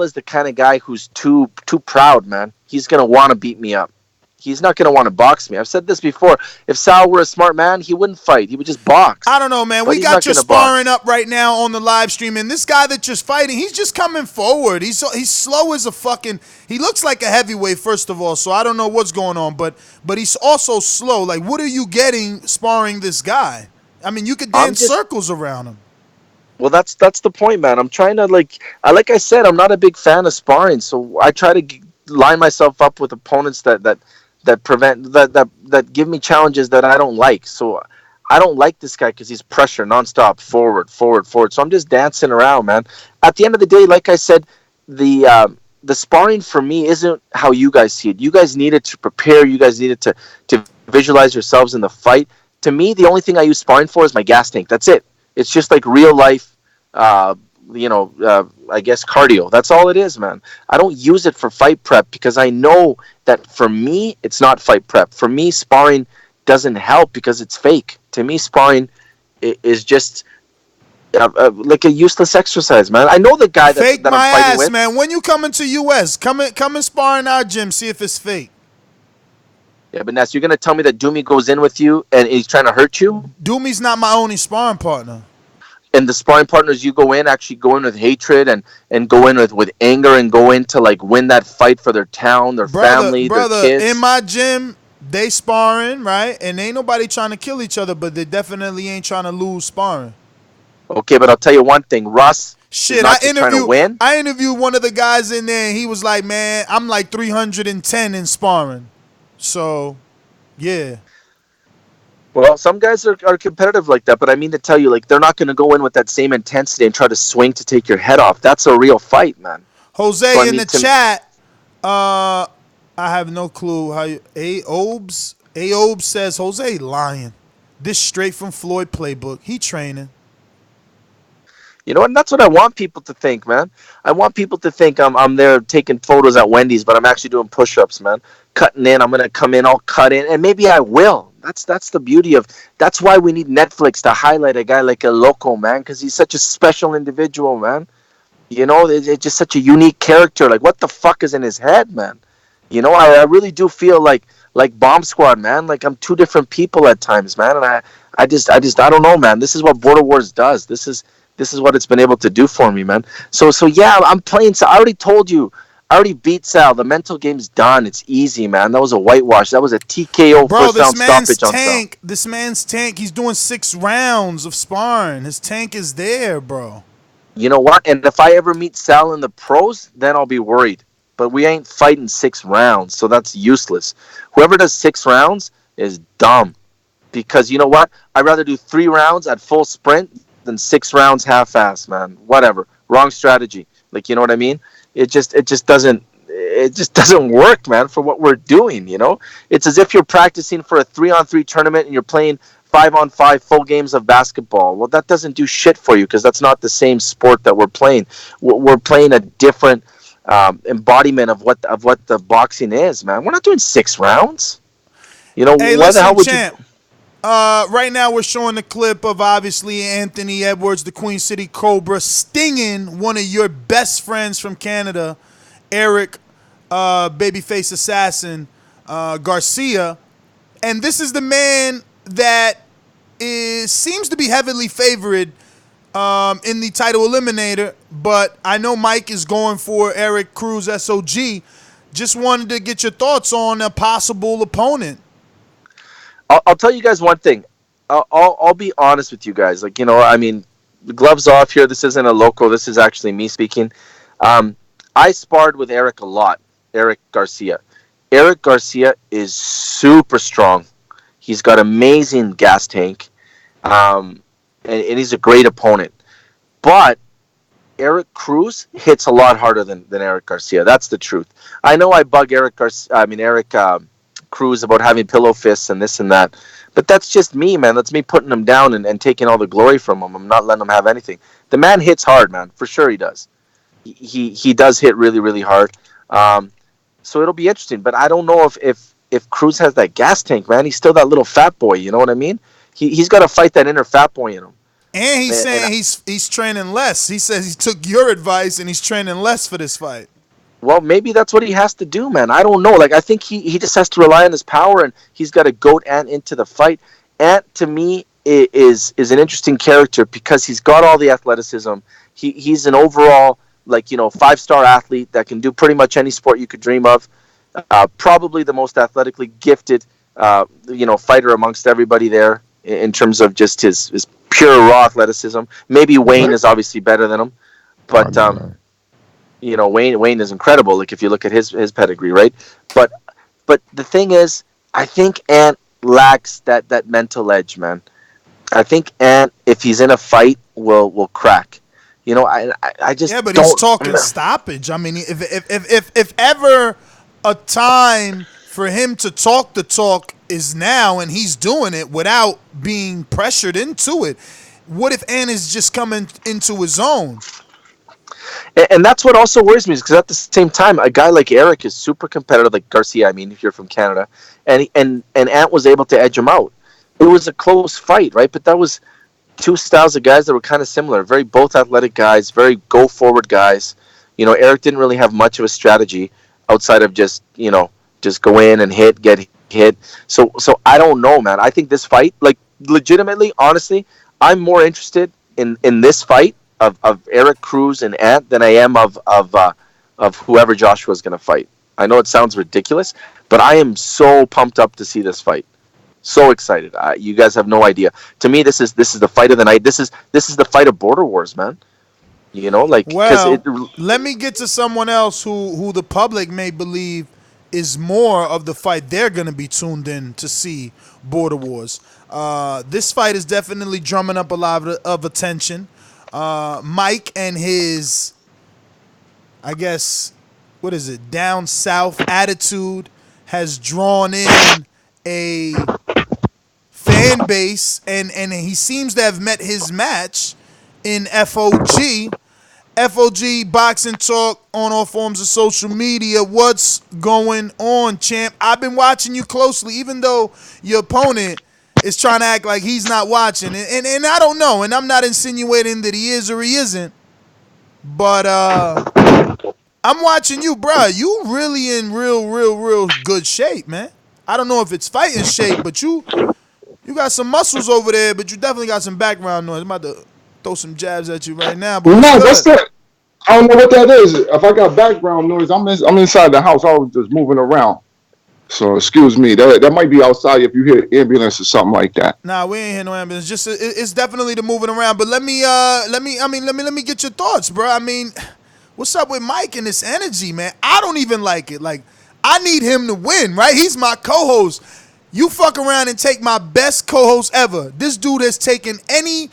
S: is the kind of guy who's too proud, man. He's going to want to beat me up. He's not going to want to box me. I've said this before. If Sal were a smart man, he wouldn't fight. He would just box.
C: I don't know, man. We got you sparring up right now on the live stream, and this guy that you're fighting, he's just coming forward. He's slow as a fucking. He looks like a heavyweight, first of all. So I don't know what's going on, but he's also slow. Like, what are you getting sparring this guy? I mean, you could dance circles around him.
S: Well, that's the point, man. I'm trying to like I said, I'm not a big fan of sparring, so I try to line myself up with opponents that give me challenges that I don't like. So I don't like this guy because he's pressure nonstop, forward. So I'm just dancing around, man. At the end of the day, like I said, the sparring for me isn't how you guys see it. You guys needed to prepare. You guys needed to visualize yourselves in the fight. To me, the only thing I use sparring for is my gas tank. That's it. It's just like real life, I guess cardio. That's all it is, man. I don't use it for fight prep because I know that for me, it's not fight prep. For me, sparring doesn't help because it's fake. To me, sparring is just like a useless exercise, man. I know the guy that I'm fighting with.
C: Man. When you coming to US, come and spar in our gym, see if it's fake.
S: Yeah, but Ness, you're gonna tell me that Doomy goes in with you and he's trying to hurt you?
C: Doomy's not my only sparring partner.
S: And the sparring partners you actually go in with hatred and go in with anger and go in to like win that fight for their town, their family, their kids.
C: In my gym, they sparring, right? And ain't nobody trying to kill each other, but they definitely ain't trying to lose sparring.
S: Okay, but I'll tell you one thing, Russ.
C: Shit, I interviewed one of the guys in there, and he was like, "Man, I'm like 310 in sparring." So, yeah.
S: Well, some guys are competitive like that, but I mean to tell you, like, they're not going to go in with that same intensity and try to swing to take your head off. That's a real fight, man.
C: Jose in the chat, I have no clue how you. Aobes says Jose lying. This straight from Floyd playbook. He training.
S: You know, and that's what I want people to think, man. I want people to think I'm there taking photos at Wendy's, but I'm actually doing push-ups, man. Cutting in, I'm gonna come in all cut in, and maybe I will. That's the beauty of. That's why we need Netflix to highlight a guy like a Loco, man, because he's such a special individual, man. You know, it's just such a unique character. Like, what the fuck is in his head, man? You know, I really do feel like Bomb Squad, man. Like I'm two different people at times, man. And I just I don't know, man. This is what Border Wars does. This is what it's been able to do for me, man. So yeah, I'm playing. So I already told you. I already beat Sal. The mental game's done. It's easy, man. That was a whitewash. That was a TKO first round stoppage on Sal.
C: This man's tank. He's doing 6 rounds of sparring. His tank is there, bro.
S: You know what? And if I ever meet Sal in the pros, then I'll be worried. But we ain't fighting 6 rounds, so that's useless. Whoever does 6 rounds is dumb. Because you know what? I'd rather do 3 rounds at full sprint than 6 rounds half-ass, man. Whatever. Wrong strategy. Like, you know what I mean? It just doesn't work, man, for what we're doing, you know? It's as if you're practicing for a 3-on-3 tournament and you're playing 5-on-5 full games of basketball. Well, that doesn't do shit for you because that's not the same sport that we're playing. We're playing a different embodiment of what the boxing is, man. We're not doing 6 rounds. You know,
C: Hey,
S: why the hell would
C: champ.
S: you?
C: Right now we're showing the clip of obviously Anthony Edwards, the Queen City Cobra, stinging one of your best friends from Canada, Eric, Babyface Assassin Garcia, and this is the man that seems to be heavily favored in the title eliminator, but I know Mike is going for Eric Cruz, SOG. Just wanted to get your thoughts on a possible opponent.
S: I'll tell you guys one thing. I'll be honest with you guys. Like, you know, I mean, the gloves off here. This isn't a local. This is actually me speaking. I sparred with Eric a lot. Eric Garcia. Eric Garcia is super strong. He's got amazing gas tank. And he's a great opponent. But Eric Cruz hits a lot harder than Eric Garcia. That's the truth. I know I bug Eric Cruz about having pillow fists and this and that. But that's just me, man. That's me putting him down and taking all the glory from him. I'm not letting him have anything. The man hits hard, man. For sure he does. He does hit really, really hard. So it'll be interesting. But I don't know if Cruz has that gas tank, man. He's still that little fat boy. You know what I mean? He's got to fight that inner fat boy in him.
C: And he's saying he's training less. He says he took your advice and he's training less for this fight.
S: Well, maybe that's what he has to do, man. I don't know. Like, I think he just has to rely on his power, and he's got to goat Ant into the fight. Ant, to me, is an interesting character because he's got all the athleticism. He's an overall, like, you know, 5-star athlete that can do pretty much any sport you could dream of. Probably the most athletically gifted, fighter amongst everybody there in terms of just his pure raw athleticism. Maybe Wayne is obviously better than him, but Wayne is incredible. Like, if you look at his pedigree, right? But the thing is, I think Ant lacks that mental edge, man. I think Ant, if he's in a fight, will crack. You know, I just
C: but
S: don't.
C: He's talking stoppage. I mean, if ever a time for him to talk the talk is now, and he's doing it without being pressured into it. What if Ant is just coming into his own?
S: And that's what also worries me, is because at the same time, a guy like Eric is super competitive, like Garcia. I mean, if you're from Canada, and Ant was able to edge him out. It was a close fight, right? But that was two styles of guys that were kind of similar. Very both athletic guys, very go forward guys. You know, Eric didn't really have much of a strategy outside of just go in and get hit. So I don't know, man. I think this fight, like, legitimately, honestly, I'm more interested in this fight of Eric Cruz and Ant than I am of whoever Joshua's going to fight. I know it sounds ridiculous, but I am so pumped up to see this fight. So excited. You guys have no idea. To me, this is the fight of the night. This is the fight of Border Wars, man. You know, like,
C: let me get to someone else who the public may believe is more of the fight they're going to be tuned in to see, Border Wars. This fight is definitely drumming up a lot of attention. Mike and his, I guess, what is it, down south attitude has drawn in a fan base, and he seems to have met his match in FOG. FOG Boxing Talk on all forms of social media. What's going on, champ? I've been watching you closely, even though your opponent is trying to act like he's not watching. And I don't know, and I'm not insinuating that he is or he isn't. But I'm watching you, bro. You really in real good shape, man. I don't know if it's fighting shape, but you got some muscles over there, but you definitely got some background noise. I'm about to throw some jabs at you right now. But
H: no, that's that. I don't know what that is. If I got background noise, I'm inside the house. I was just moving around. So excuse me. That might be outside if you hear ambulance or something like that.
C: Nah, we ain't hear no ambulance. Just it's definitely the moving around. But let me get your thoughts, bro. I mean, what's up with Mike and this energy, man? I don't even like it. Like, I need him to win, right? He's my co-host. You fuck around and take my best co-host ever. This dude has taken any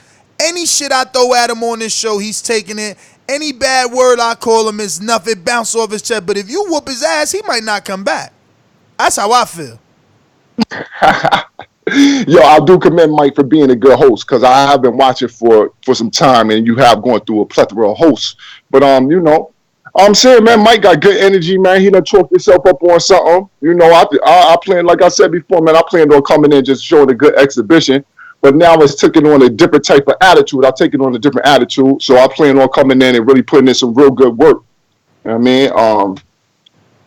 C: shit I throw at him on this show, he's taking it. Any bad word I call him is nothing, bounce off his chest. But if you whoop his ass, he might not come back. That's how I feel.
T: Yo, I do commend Mike for being a good host because I have been watching for some time, and you have gone through a plethora of hosts. But I'm saying, man, Mike got good energy, man. He done chalked himself up on something. I plan, like I said before, man. I planned on coming in just showing a good exhibition, but now it's taking on a different type of attitude. I take it on a different attitude, so I plan on coming in and really putting in some real good work. You know what I mean,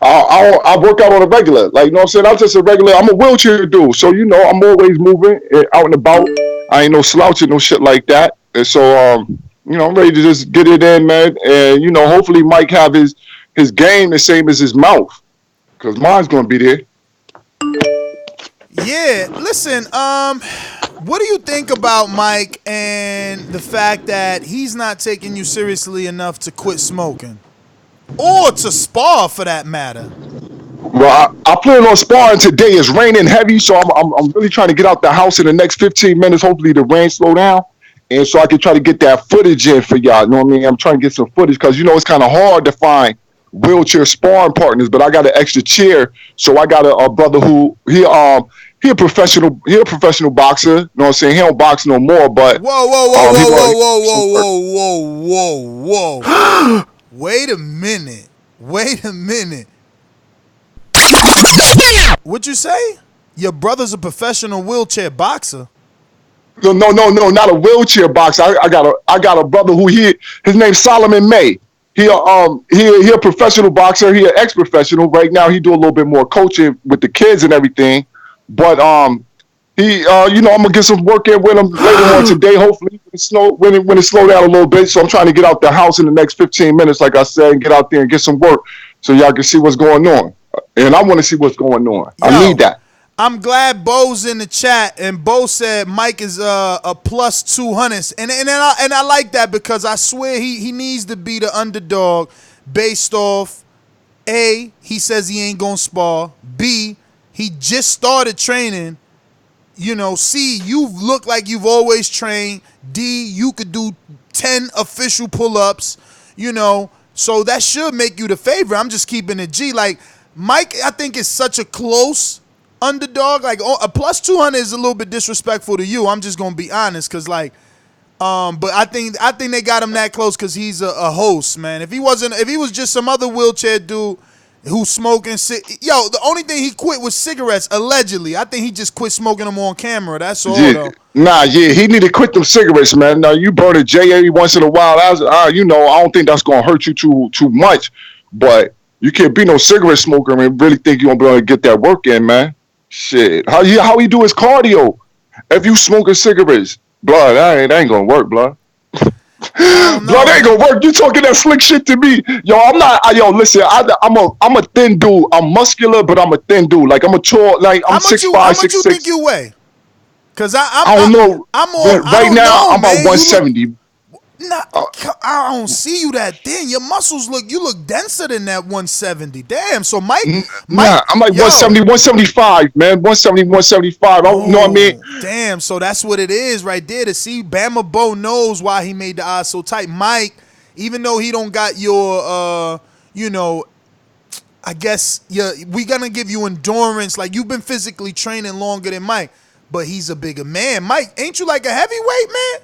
T: I work out on a regular, like, you know what I'm saying? I'm just a regular, I'm a wheelchair dude. So, I'm always moving out and about. I ain't no slouching, no shit like that. And so, I'm ready to just get it in, man. And, hopefully Mike have his game the same as his mouth. Because mine's going to be there.
C: Yeah, listen, what do you think about Mike and the fact that he's not taking you seriously enough to quit smoking? Or to spar, for that matter.
T: Well, I plan on sparring today. It's raining heavy, so I'm really trying to get out the house in the next 15 minutes. Hopefully the rain slow down, and so I can try to get that footage in for y'all. You know what I mean? I'm trying to get some footage because it's kind of hard to find wheelchair sparring partners. But I got an extra chair, so I got a brother who he a professional boxer. You know what I'm saying? He don't box no more, but
C: whoa. Wait a minute. What you say? Your brother's a professional wheelchair boxer?
T: No, not a wheelchair boxer. I got a brother who his name's Solomon May. He a professional boxer. He an ex-professional. Right now he do a little bit more coaching with the kids and everything. But I'm gonna get some work in with him later on today. Hopefully when it slow down a little bit. So I'm trying to get out the house in the next 15 minutes, like I said, and get out there and get some work so y'all can see what's going on. And I want to see what's going on. I need that.
C: I'm glad Bo's in the chat, and Bo said Mike is a plus 200, and I like that because I swear he needs to be the underdog based off A, he says he ain't gonna spar, B, he just started training. C, you look like you've always trained. D, you could do 10 official pull-ups, so that should make you the favorite. I'm just keeping it G. Like, Mike, I think is such a close underdog. Like, a plus 200 is a little bit disrespectful to you. I'm just going to be honest because, but I think they got him that close because he's a host, man. If he was just some other wheelchair dude who's smoking, the only thing he quit was cigarettes, allegedly. I think he just quit smoking them on camera. That's all, though.
T: He need to quit them cigarettes, man. Now, you burn a J every once in a while. I don't think that's going to hurt you too much. But you can't be no cigarette smoker and really think you're going to be able to get that work in, man. Shit. How he do his cardio if you smoking cigarettes? Blood, that ain't going to work, blood. Blood ain't gonna work. You talking that slick shit to me, yo? I'm not. Listen. I'm a thin dude. I'm muscular, but I'm a thin dude. Like I'm a tall. Like I'm 6'5", 6'6". How much you think
C: you weigh? Cause
T: I don't know. Right now I'm about 170.
C: I don't see you that thin. Your muscles you look denser than that 170. Damn. So Mike,
T: I'm like 170, 175, man. 170, 175. You know what I mean?
C: Damn. So that's what it is right there. To see Bama Bo knows why he made the odds so tight. Mike, even though he don't got your, I guess we gonna give you endurance. Like you've been physically training longer than Mike, but he's a bigger man. Mike, ain't you like a heavyweight, man?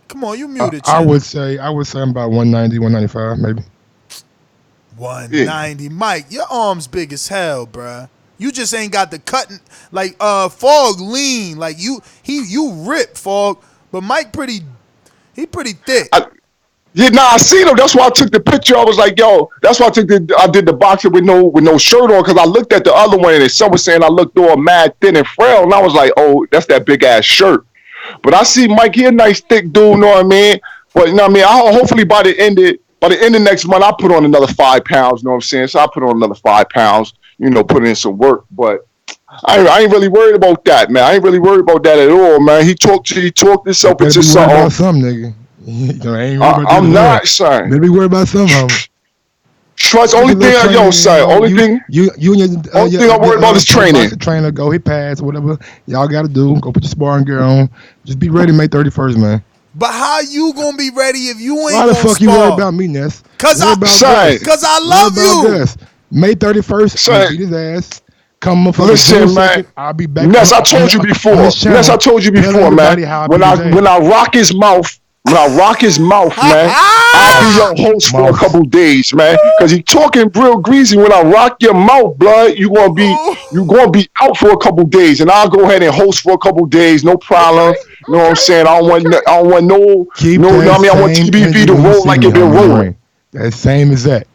C: Come on, you muted.
H: I would say I'm about 190, 195, maybe.
C: 190. Yeah. Mike, your arm's big as hell, bruh. You just ain't got the cutting. Like, Fog lean. Like, you rip, Fog. But Mike he pretty thick.
T: I seen him. That's why I took the picture. I was like, yo, that's why I did the boxing with no shirt on, because I looked at the other one and someone saying I looked all mad, thin, and frail. And I was like, oh, that's that big-ass shirt. But I see Mike, he a nice thick dude, you know what I mean? But you know what I mean? Hopefully by the end of next month, I'll put on another 5 pounds, you know what I'm saying? So I'll put on another 5 pounds, put in some work. But I ain't really worried about that, man. I ain't really worried about that at all, man. He talked himself into something.
H: About some nigga.
T: I'm not, son.
H: Maybe worried about something.
T: Trust, only thing I worry about is training.
H: Trainer, go hit pads, whatever y'all got to do. Go put your sparring gear on. Just be ready May 31st, man.
C: But how you gonna be ready if you ain't?
H: Why the fuck you worry about me, Ness?
C: Cause I love you.
H: May 31st, beat his ass. Come on,
T: listen, man.
H: I'll be back.
T: Ness, I told you before. Ness, I told you before, man. When I rock his mouth, man, I'll be your host for a couple days, man. Cause he talking real greasy. When I rock your mouth, blood, you gonna be out for a couple days, and I'll go ahead and host for a couple days, no problem. You know what I'm saying? I don't want no. I want TBV to roll like it been rolling.
H: That same as that.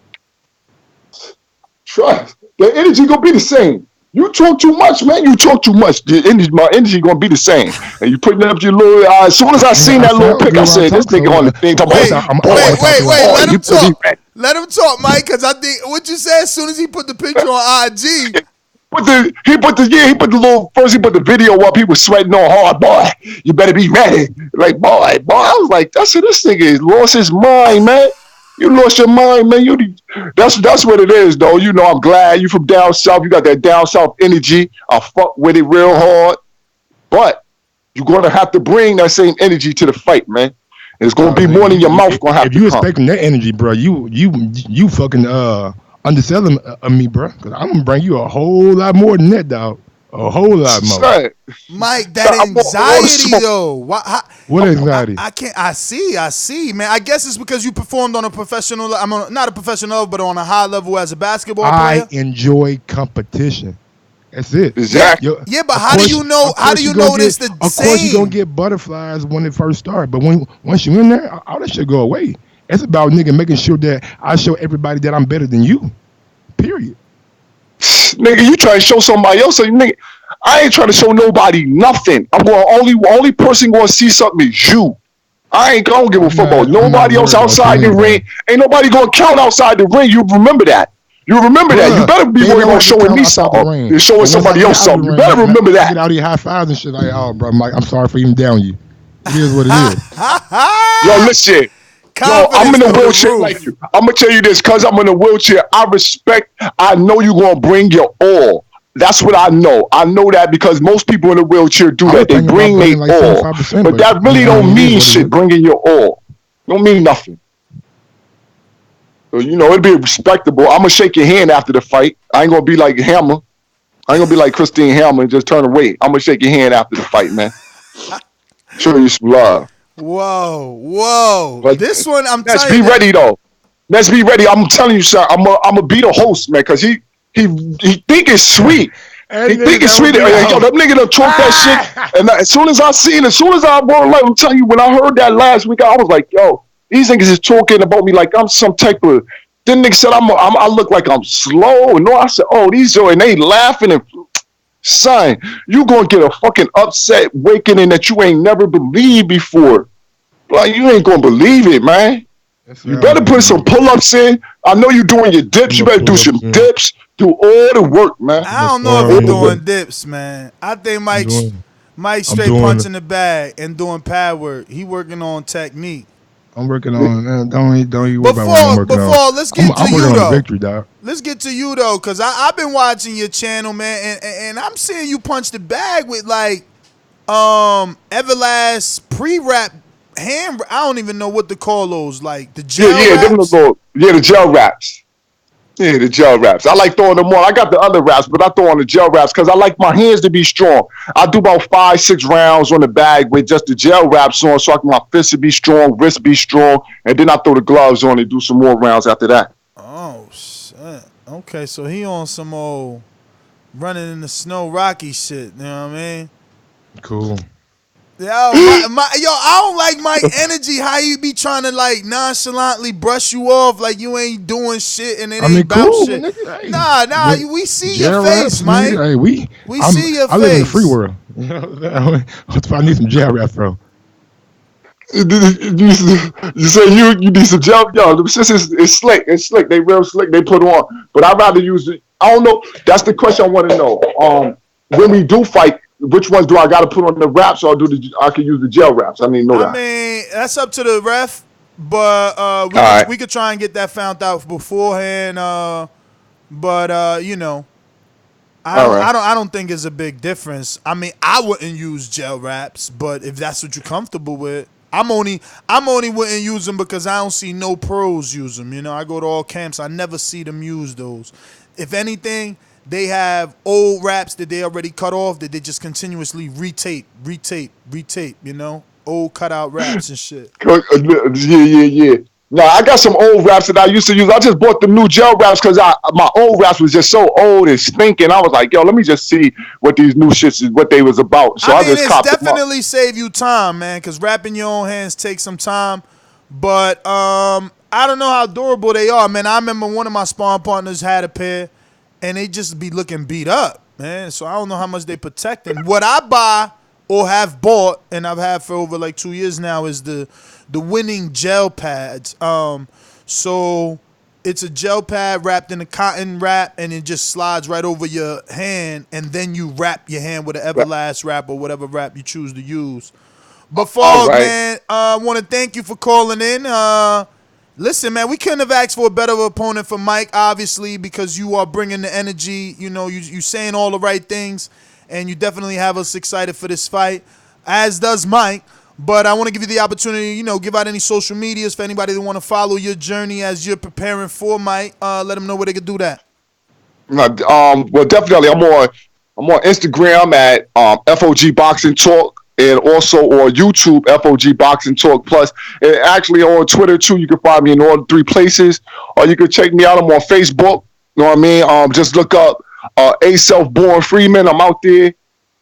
T: Trust. The energy gonna be the same. You talk too much, man. You talk too much. My energy gonna be the same. And you putting up your little. As soon as I seen that little pic, I said, "This nigga on the thing."
C: Wait. Let him talk. Let him talk, Mike. Because I think what you said. As soon as he put the picture on IG,
T: he put the video up. He was sweating on hard, boy. You better be ready. Like, boy. I was like, that's it. This nigga lost his mind, man. You lost your mind, man. That's what it is, though. You know, I'm glad you from down south. You got that down south energy. I fuck with it real hard. But you're gonna have to bring that same energy to the fight, man. It's gonna be more than your mouth gonna have to come.
H: If you expecting that energy, bro, you fucking underselling me, bro. Because I'm gonna bring you a whole lot more than that, dog. A whole lot more.
T: Right.
C: Mike, that anxiety though.
H: What anxiety?
C: I can't. I see, man. I guess it's because you performed on a professional. Not a professional, but on a high level as a basketball player.
H: I enjoy competition. That's it.
T: Exactly.
C: Yeah, but how do you know? How do you know this the same?
H: Of course, you're gonna get butterflies when it first starts, but once you're in there, all that shit go away. It's about nigga making sure that I show everybody that I'm better than you. Period.
T: Nigga, you try to show somebody else, so nigga, I ain't trying to show nobody nothing. I'm going only person going to see something is you. I ain't gonna give a fuck about nobody else outside the ring. Ain't nobody gonna count outside the ring. You remember that. You better be worried about showing me something. You're showing somebody else something. You better remember that.
H: Get out here high fives and shit like, oh, bro, Mike, I'm sorry for even down you. It is what it is.
T: Yo, listen. Yo, I'm in a wheelchair like you. I'm gonna tell you this, cause I'm in a wheelchair. I know you're gonna bring your all. That's what I know. I know that because most people in a wheelchair do that. They bring their all. But that really don't mean shit, bringing your all. Don't mean nothing. So, you know, it'd be respectable. I'm gonna shake your hand after the fight. I ain't gonna be like Hammer. I ain't gonna be like Christine Hammer and just turn away. I'm gonna shake your hand after the fight, man. Show you some love.
C: Whoa.
T: But
C: this one, I'm
T: let's
C: telling you.
T: Let's be ready, though. Let's be ready. I'm telling you, sir. I'm gonna be the host, man, because he think it's sweet. He think it's sweet. Yo, that nigga done talk that shit. And as soon as I wrote like, I'm telling you, when I heard that last week, I was like, yo, these niggas is talking about me like I'm some type of. Then nigga said I look like I'm slow. And no, I said, oh, these are, and they laughing and. Son, you gonna get a fucking upset awakening that you ain't never believed before. Like, you ain't gonna believe it, man. You better put some pull-ups in. I know you doing your dips. You better do some dips. Do all the work, man.
C: I don't know if you're doing dips, man. I think Mike's straight punching the bag and doing pad work. He working on technique.
H: I'm working on. Don't you worry about what I'm working on.
C: Let's get to you though.
H: Victory, dog.
C: Let's get to you though, cause I've been watching your channel, man, and I'm seeing you punch the bag with like Everlast pre-wrap hand. I don't even know what to call those, like the gel wraps.
T: The gel wraps. Yeah, the gel wraps. I like throwing them on. I got the other wraps, but I throw on the gel wraps because I like my hands to be strong. I do about 5-6 rounds on the bag with just the gel wraps on so my fists to be strong, wrists be strong, and then I throw the gloves on and do some more rounds after that.
C: Oh, shit. Okay, so he on some old running in the snow Rocky shit, you know what I mean?
H: Cool.
C: Yo, I don't like my energy. How you be trying to like nonchalantly brush you off like you ain't doing shit and it ain't about shit. Nigga, hey, nah. We see your face, Mike.
H: Hey, we
C: see your face.
H: I live in the free world. I need some gel wrap, bro.
T: You say you need some gel? Yo, it's slick. It's slick. They real slick. They put on. But I'd rather use it. I don't know. That's the question I want to know. When we do fight, which ones do I got to put on the wraps, or I can use the gel wraps? I mean, I
C: mean, that's up to the ref, but we could try and get that found out beforehand. You know, I don't think it's a big difference. I mean, I wouldn't use gel wraps, but if that's what you're comfortable with, I'm only wouldn't use them because I don't see no pros use them. You know, I go to all camps, I never see them use those. If anything, they have old raps that they already cut off that they just continuously retape, you know? Old cutout raps and shit.
T: Yeah. Now I got some old raps that I used to use. I just bought the new gel raps because my old raps was just so old and stinking. I was like, yo, let me just see what these new shits is, what they was about. So I just
C: it's
T: copped them up.
C: definitely save you time, man, because rapping your own hands takes some time. But I don't know how durable they are, man. I remember one of my sparring partners had a pair, and they just be looking beat up, man. So I don't know how much they protecting. What I buy or have bought, and I've had for over like 2 years now, is the winning gel pads. So it's a gel pad wrapped in a cotton wrap, and it just slides right over your hand, and then you wrap your hand with an Everlast wrap or whatever wrap you choose to use. But Fog, man, I want to thank you for calling in. Listen, man, we couldn't have asked for a better opponent for Mike, obviously, because you are bringing the energy. You know, you saying all the right things, and you definitely have us excited for this fight, as does Mike. But I want to give you the opportunity, you know, give out any social medias for anybody that want to follow your journey as you're preparing for Mike. Let them know where they can do that.
T: Well, definitely, I'm on Instagram at FOG Boxing Talk, and also on YouTube FOG Boxing Talk Plus, and actually on Twitter too. You can find me in all 3 places, or you can check me out. I'm on Facebook. You know what I mean? Just look up A Self-Born Freeman. I'm out there.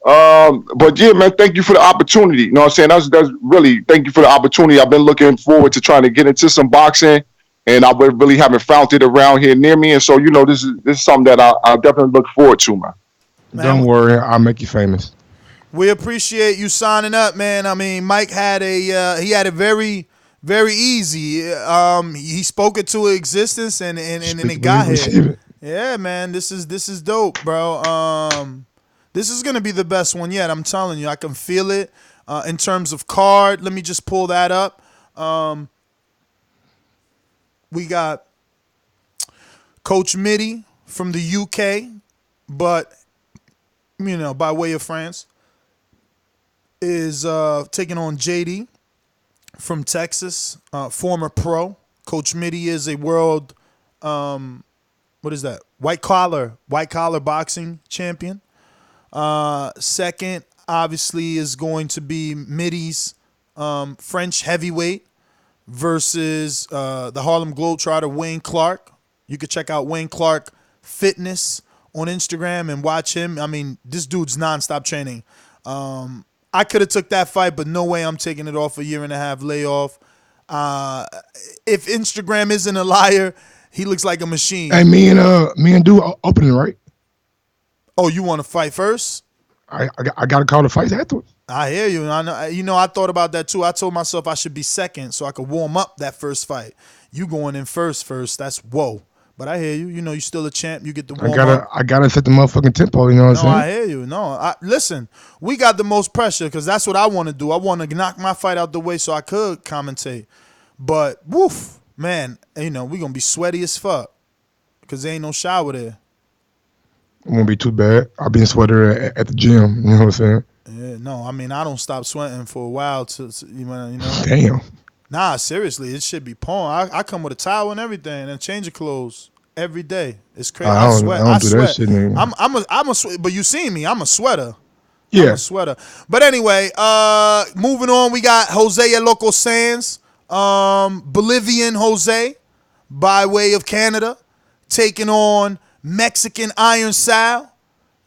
T: But yeah, man, thank you for the opportunity. You know what I'm saying? That's really, thank you for the opportunity. I've been looking forward to trying to get into some boxing, and I really haven't found it around here near me. And so, you know, this is something that I definitely look forward to, man.
H: Don't worry, I'll make you famous.
C: We appreciate you signing up, man. I mean, Mike had he had it very, very easy. He spoke it to existence, and it got here. Yeah, man, this is dope, bro. This is gonna be the best one yet. I'm telling you, I can feel it. In terms of card, let me just pull that up. We got Coach Mitty from the UK, but you know, by way of France, is taking on JD from Texas, former pro. Coach Mitty is a world, what is that? White collar boxing champion. Second, obviously, is going to be Mitty's French heavyweight versus the Harlem Globetrotter Wayne Clark. You could check out Wayne Clark Fitness on Instagram and watch him. I mean, this dude's nonstop training. I could have took that fight, but no way I'm taking it off a 1.5-year layoff. If Instagram isn't a liar, he looks like a machine.
H: Hey, me and Dude opening, right?
C: Oh, you want to fight first?
H: I got to call the fights afterwards.
C: I hear you. I know. You know, I thought about that too. I told myself I should be second so I could warm up that first fight. You going in first. That's whoa. But I hear you. You know, you're still a champ. You get the warm up.
H: I gotta set the motherfucking tempo. You know what I'm saying?
C: No, I hear you. No, listen. We got the most pressure because that's what I want to do. I want to knock my fight out the way so I could commentate. But woof, man. You know, we gonna be sweaty as fuck because there ain't no shower there.
H: It won't be too bad. I'll be in sweater at the gym. You know what I'm saying?
C: Yeah, no, I mean, I don't stop sweating for a while to you know.
H: Damn.
C: Nah, seriously, it should be porn. I come with a towel and everything and change of clothes every day. It's crazy. I sweat. I sweat. That shit, nigga. I'm a sweat. But you seen me? I'm a sweater.
H: Yeah.
C: I'm a sweater. But anyway, moving on, we got Jose El Loco Sands, Bolivian Jose, by way of Canada, taking on Mexican Iron Sal,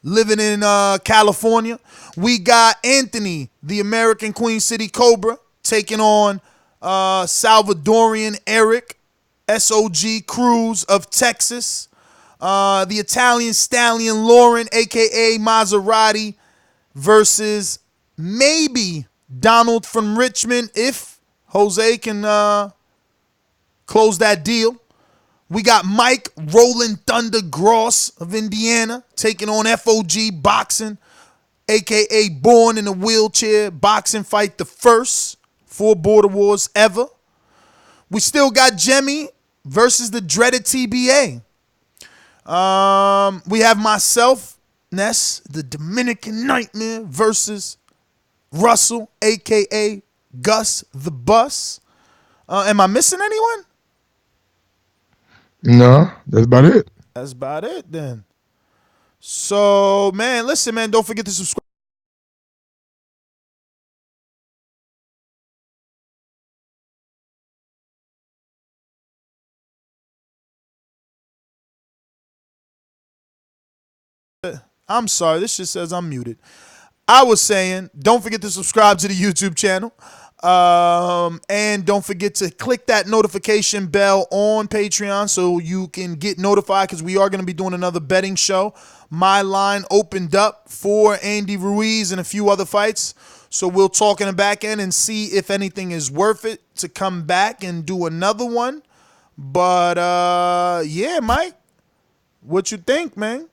C: living in California. We got Anthony, the American Queen City Cobra, taking on Salvadorian Eric, SOG Cruz of Texas. The Italian Stallion Lauren, a.k.a. Maserati, versus maybe Donald from Richmond, if Jose can close that deal. We got Mike Rolling Thunder Gross of Indiana taking on FOG Boxing, a.k.a. Born in a Wheelchair Boxing Fight, the first 4 Border Wars ever. We still got Jemmy versus the dreaded TBA. We have myself, Ness, the Dominican Nightmare, versus Russell, a.k.a. Gus the Bus. Am I missing anyone?
H: No, that's about it.
C: That's about it then. So, man, listen, man, don't forget to subscribe. I'm sorry, this just says I'm muted. I was saying, don't forget to subscribe to the YouTube channel. And don't forget to click that notification bell on Patreon so you can get notified, because we are going to be doing another betting show. My line opened up for Andy Ruiz and a few other fights. So we'll talk in the back end and see if anything is worth it to come back and do another one. But, yeah, Mike, what you think, man?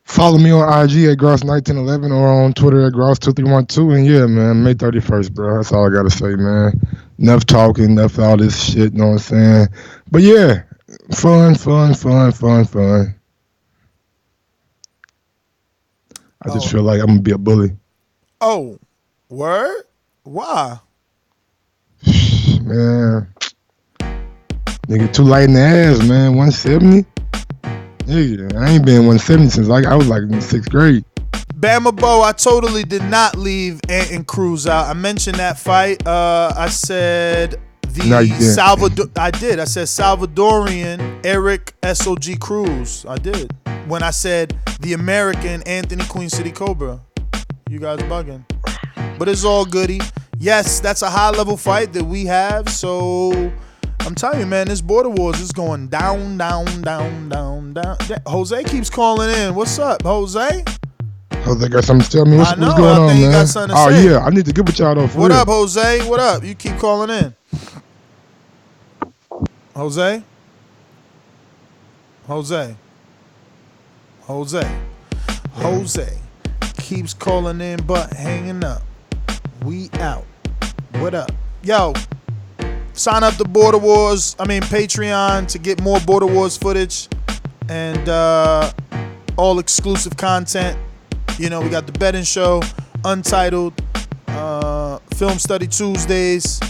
H: Follow me on IG at Gross1911 or on Twitter at Gross2312. And yeah, man, May 31st, bro. That's all I got to say, man. Enough talking, enough all this shit, you know what I'm saying? But yeah, fun. I just feel like I'm going to be a bully.
C: Oh, word? Why?
H: Man. Nigga, too light in the ass, man. 170? Nigga, I ain't been 170 since I was like in 6th grade.
C: Bama Bo, I totally did not leave Ant and Cruz out. I mentioned that fight. I said I did. I said Salvadorian Eric SOG Cruz. I did. When I said the American Anthony Queen City Cobra. You guys bugging. But it's all goody. Yes, that's a high level fight that we have. So I'm telling you, man, this Border Wars is going down. Jose keeps calling in. What's up, Jose?
H: Jose got something to tell me. What's going on, man?
C: You got something to say.
H: Yeah, I need to get with y'all though.
C: What up, Jose? What up? You keep calling in. Jose keeps calling in but hanging up. We out. What up? Yo, sign up to Patreon to get more Border Wars footage and all exclusive content. You know, we got the betting show, Untitled, Film Study Tuesdays,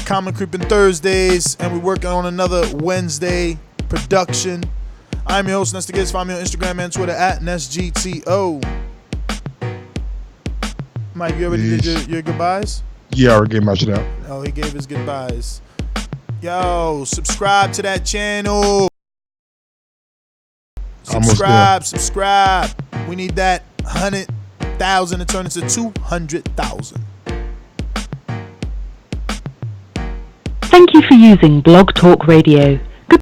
C: Common Creeping Thursdays, and we're working on another Wednesday production. I'm your host, Nesta Gibbs. Find me on Instagram and Twitter at NestGTO. Mike, you already did your goodbyes?
H: Yeah, I already gave my shit out.
C: Oh, he gave his goodbyes. Yo, subscribe to that channel. Subscribe. We need that 100,000 to turn into 200,000.
U: Thank you for using Blog Talk Radio.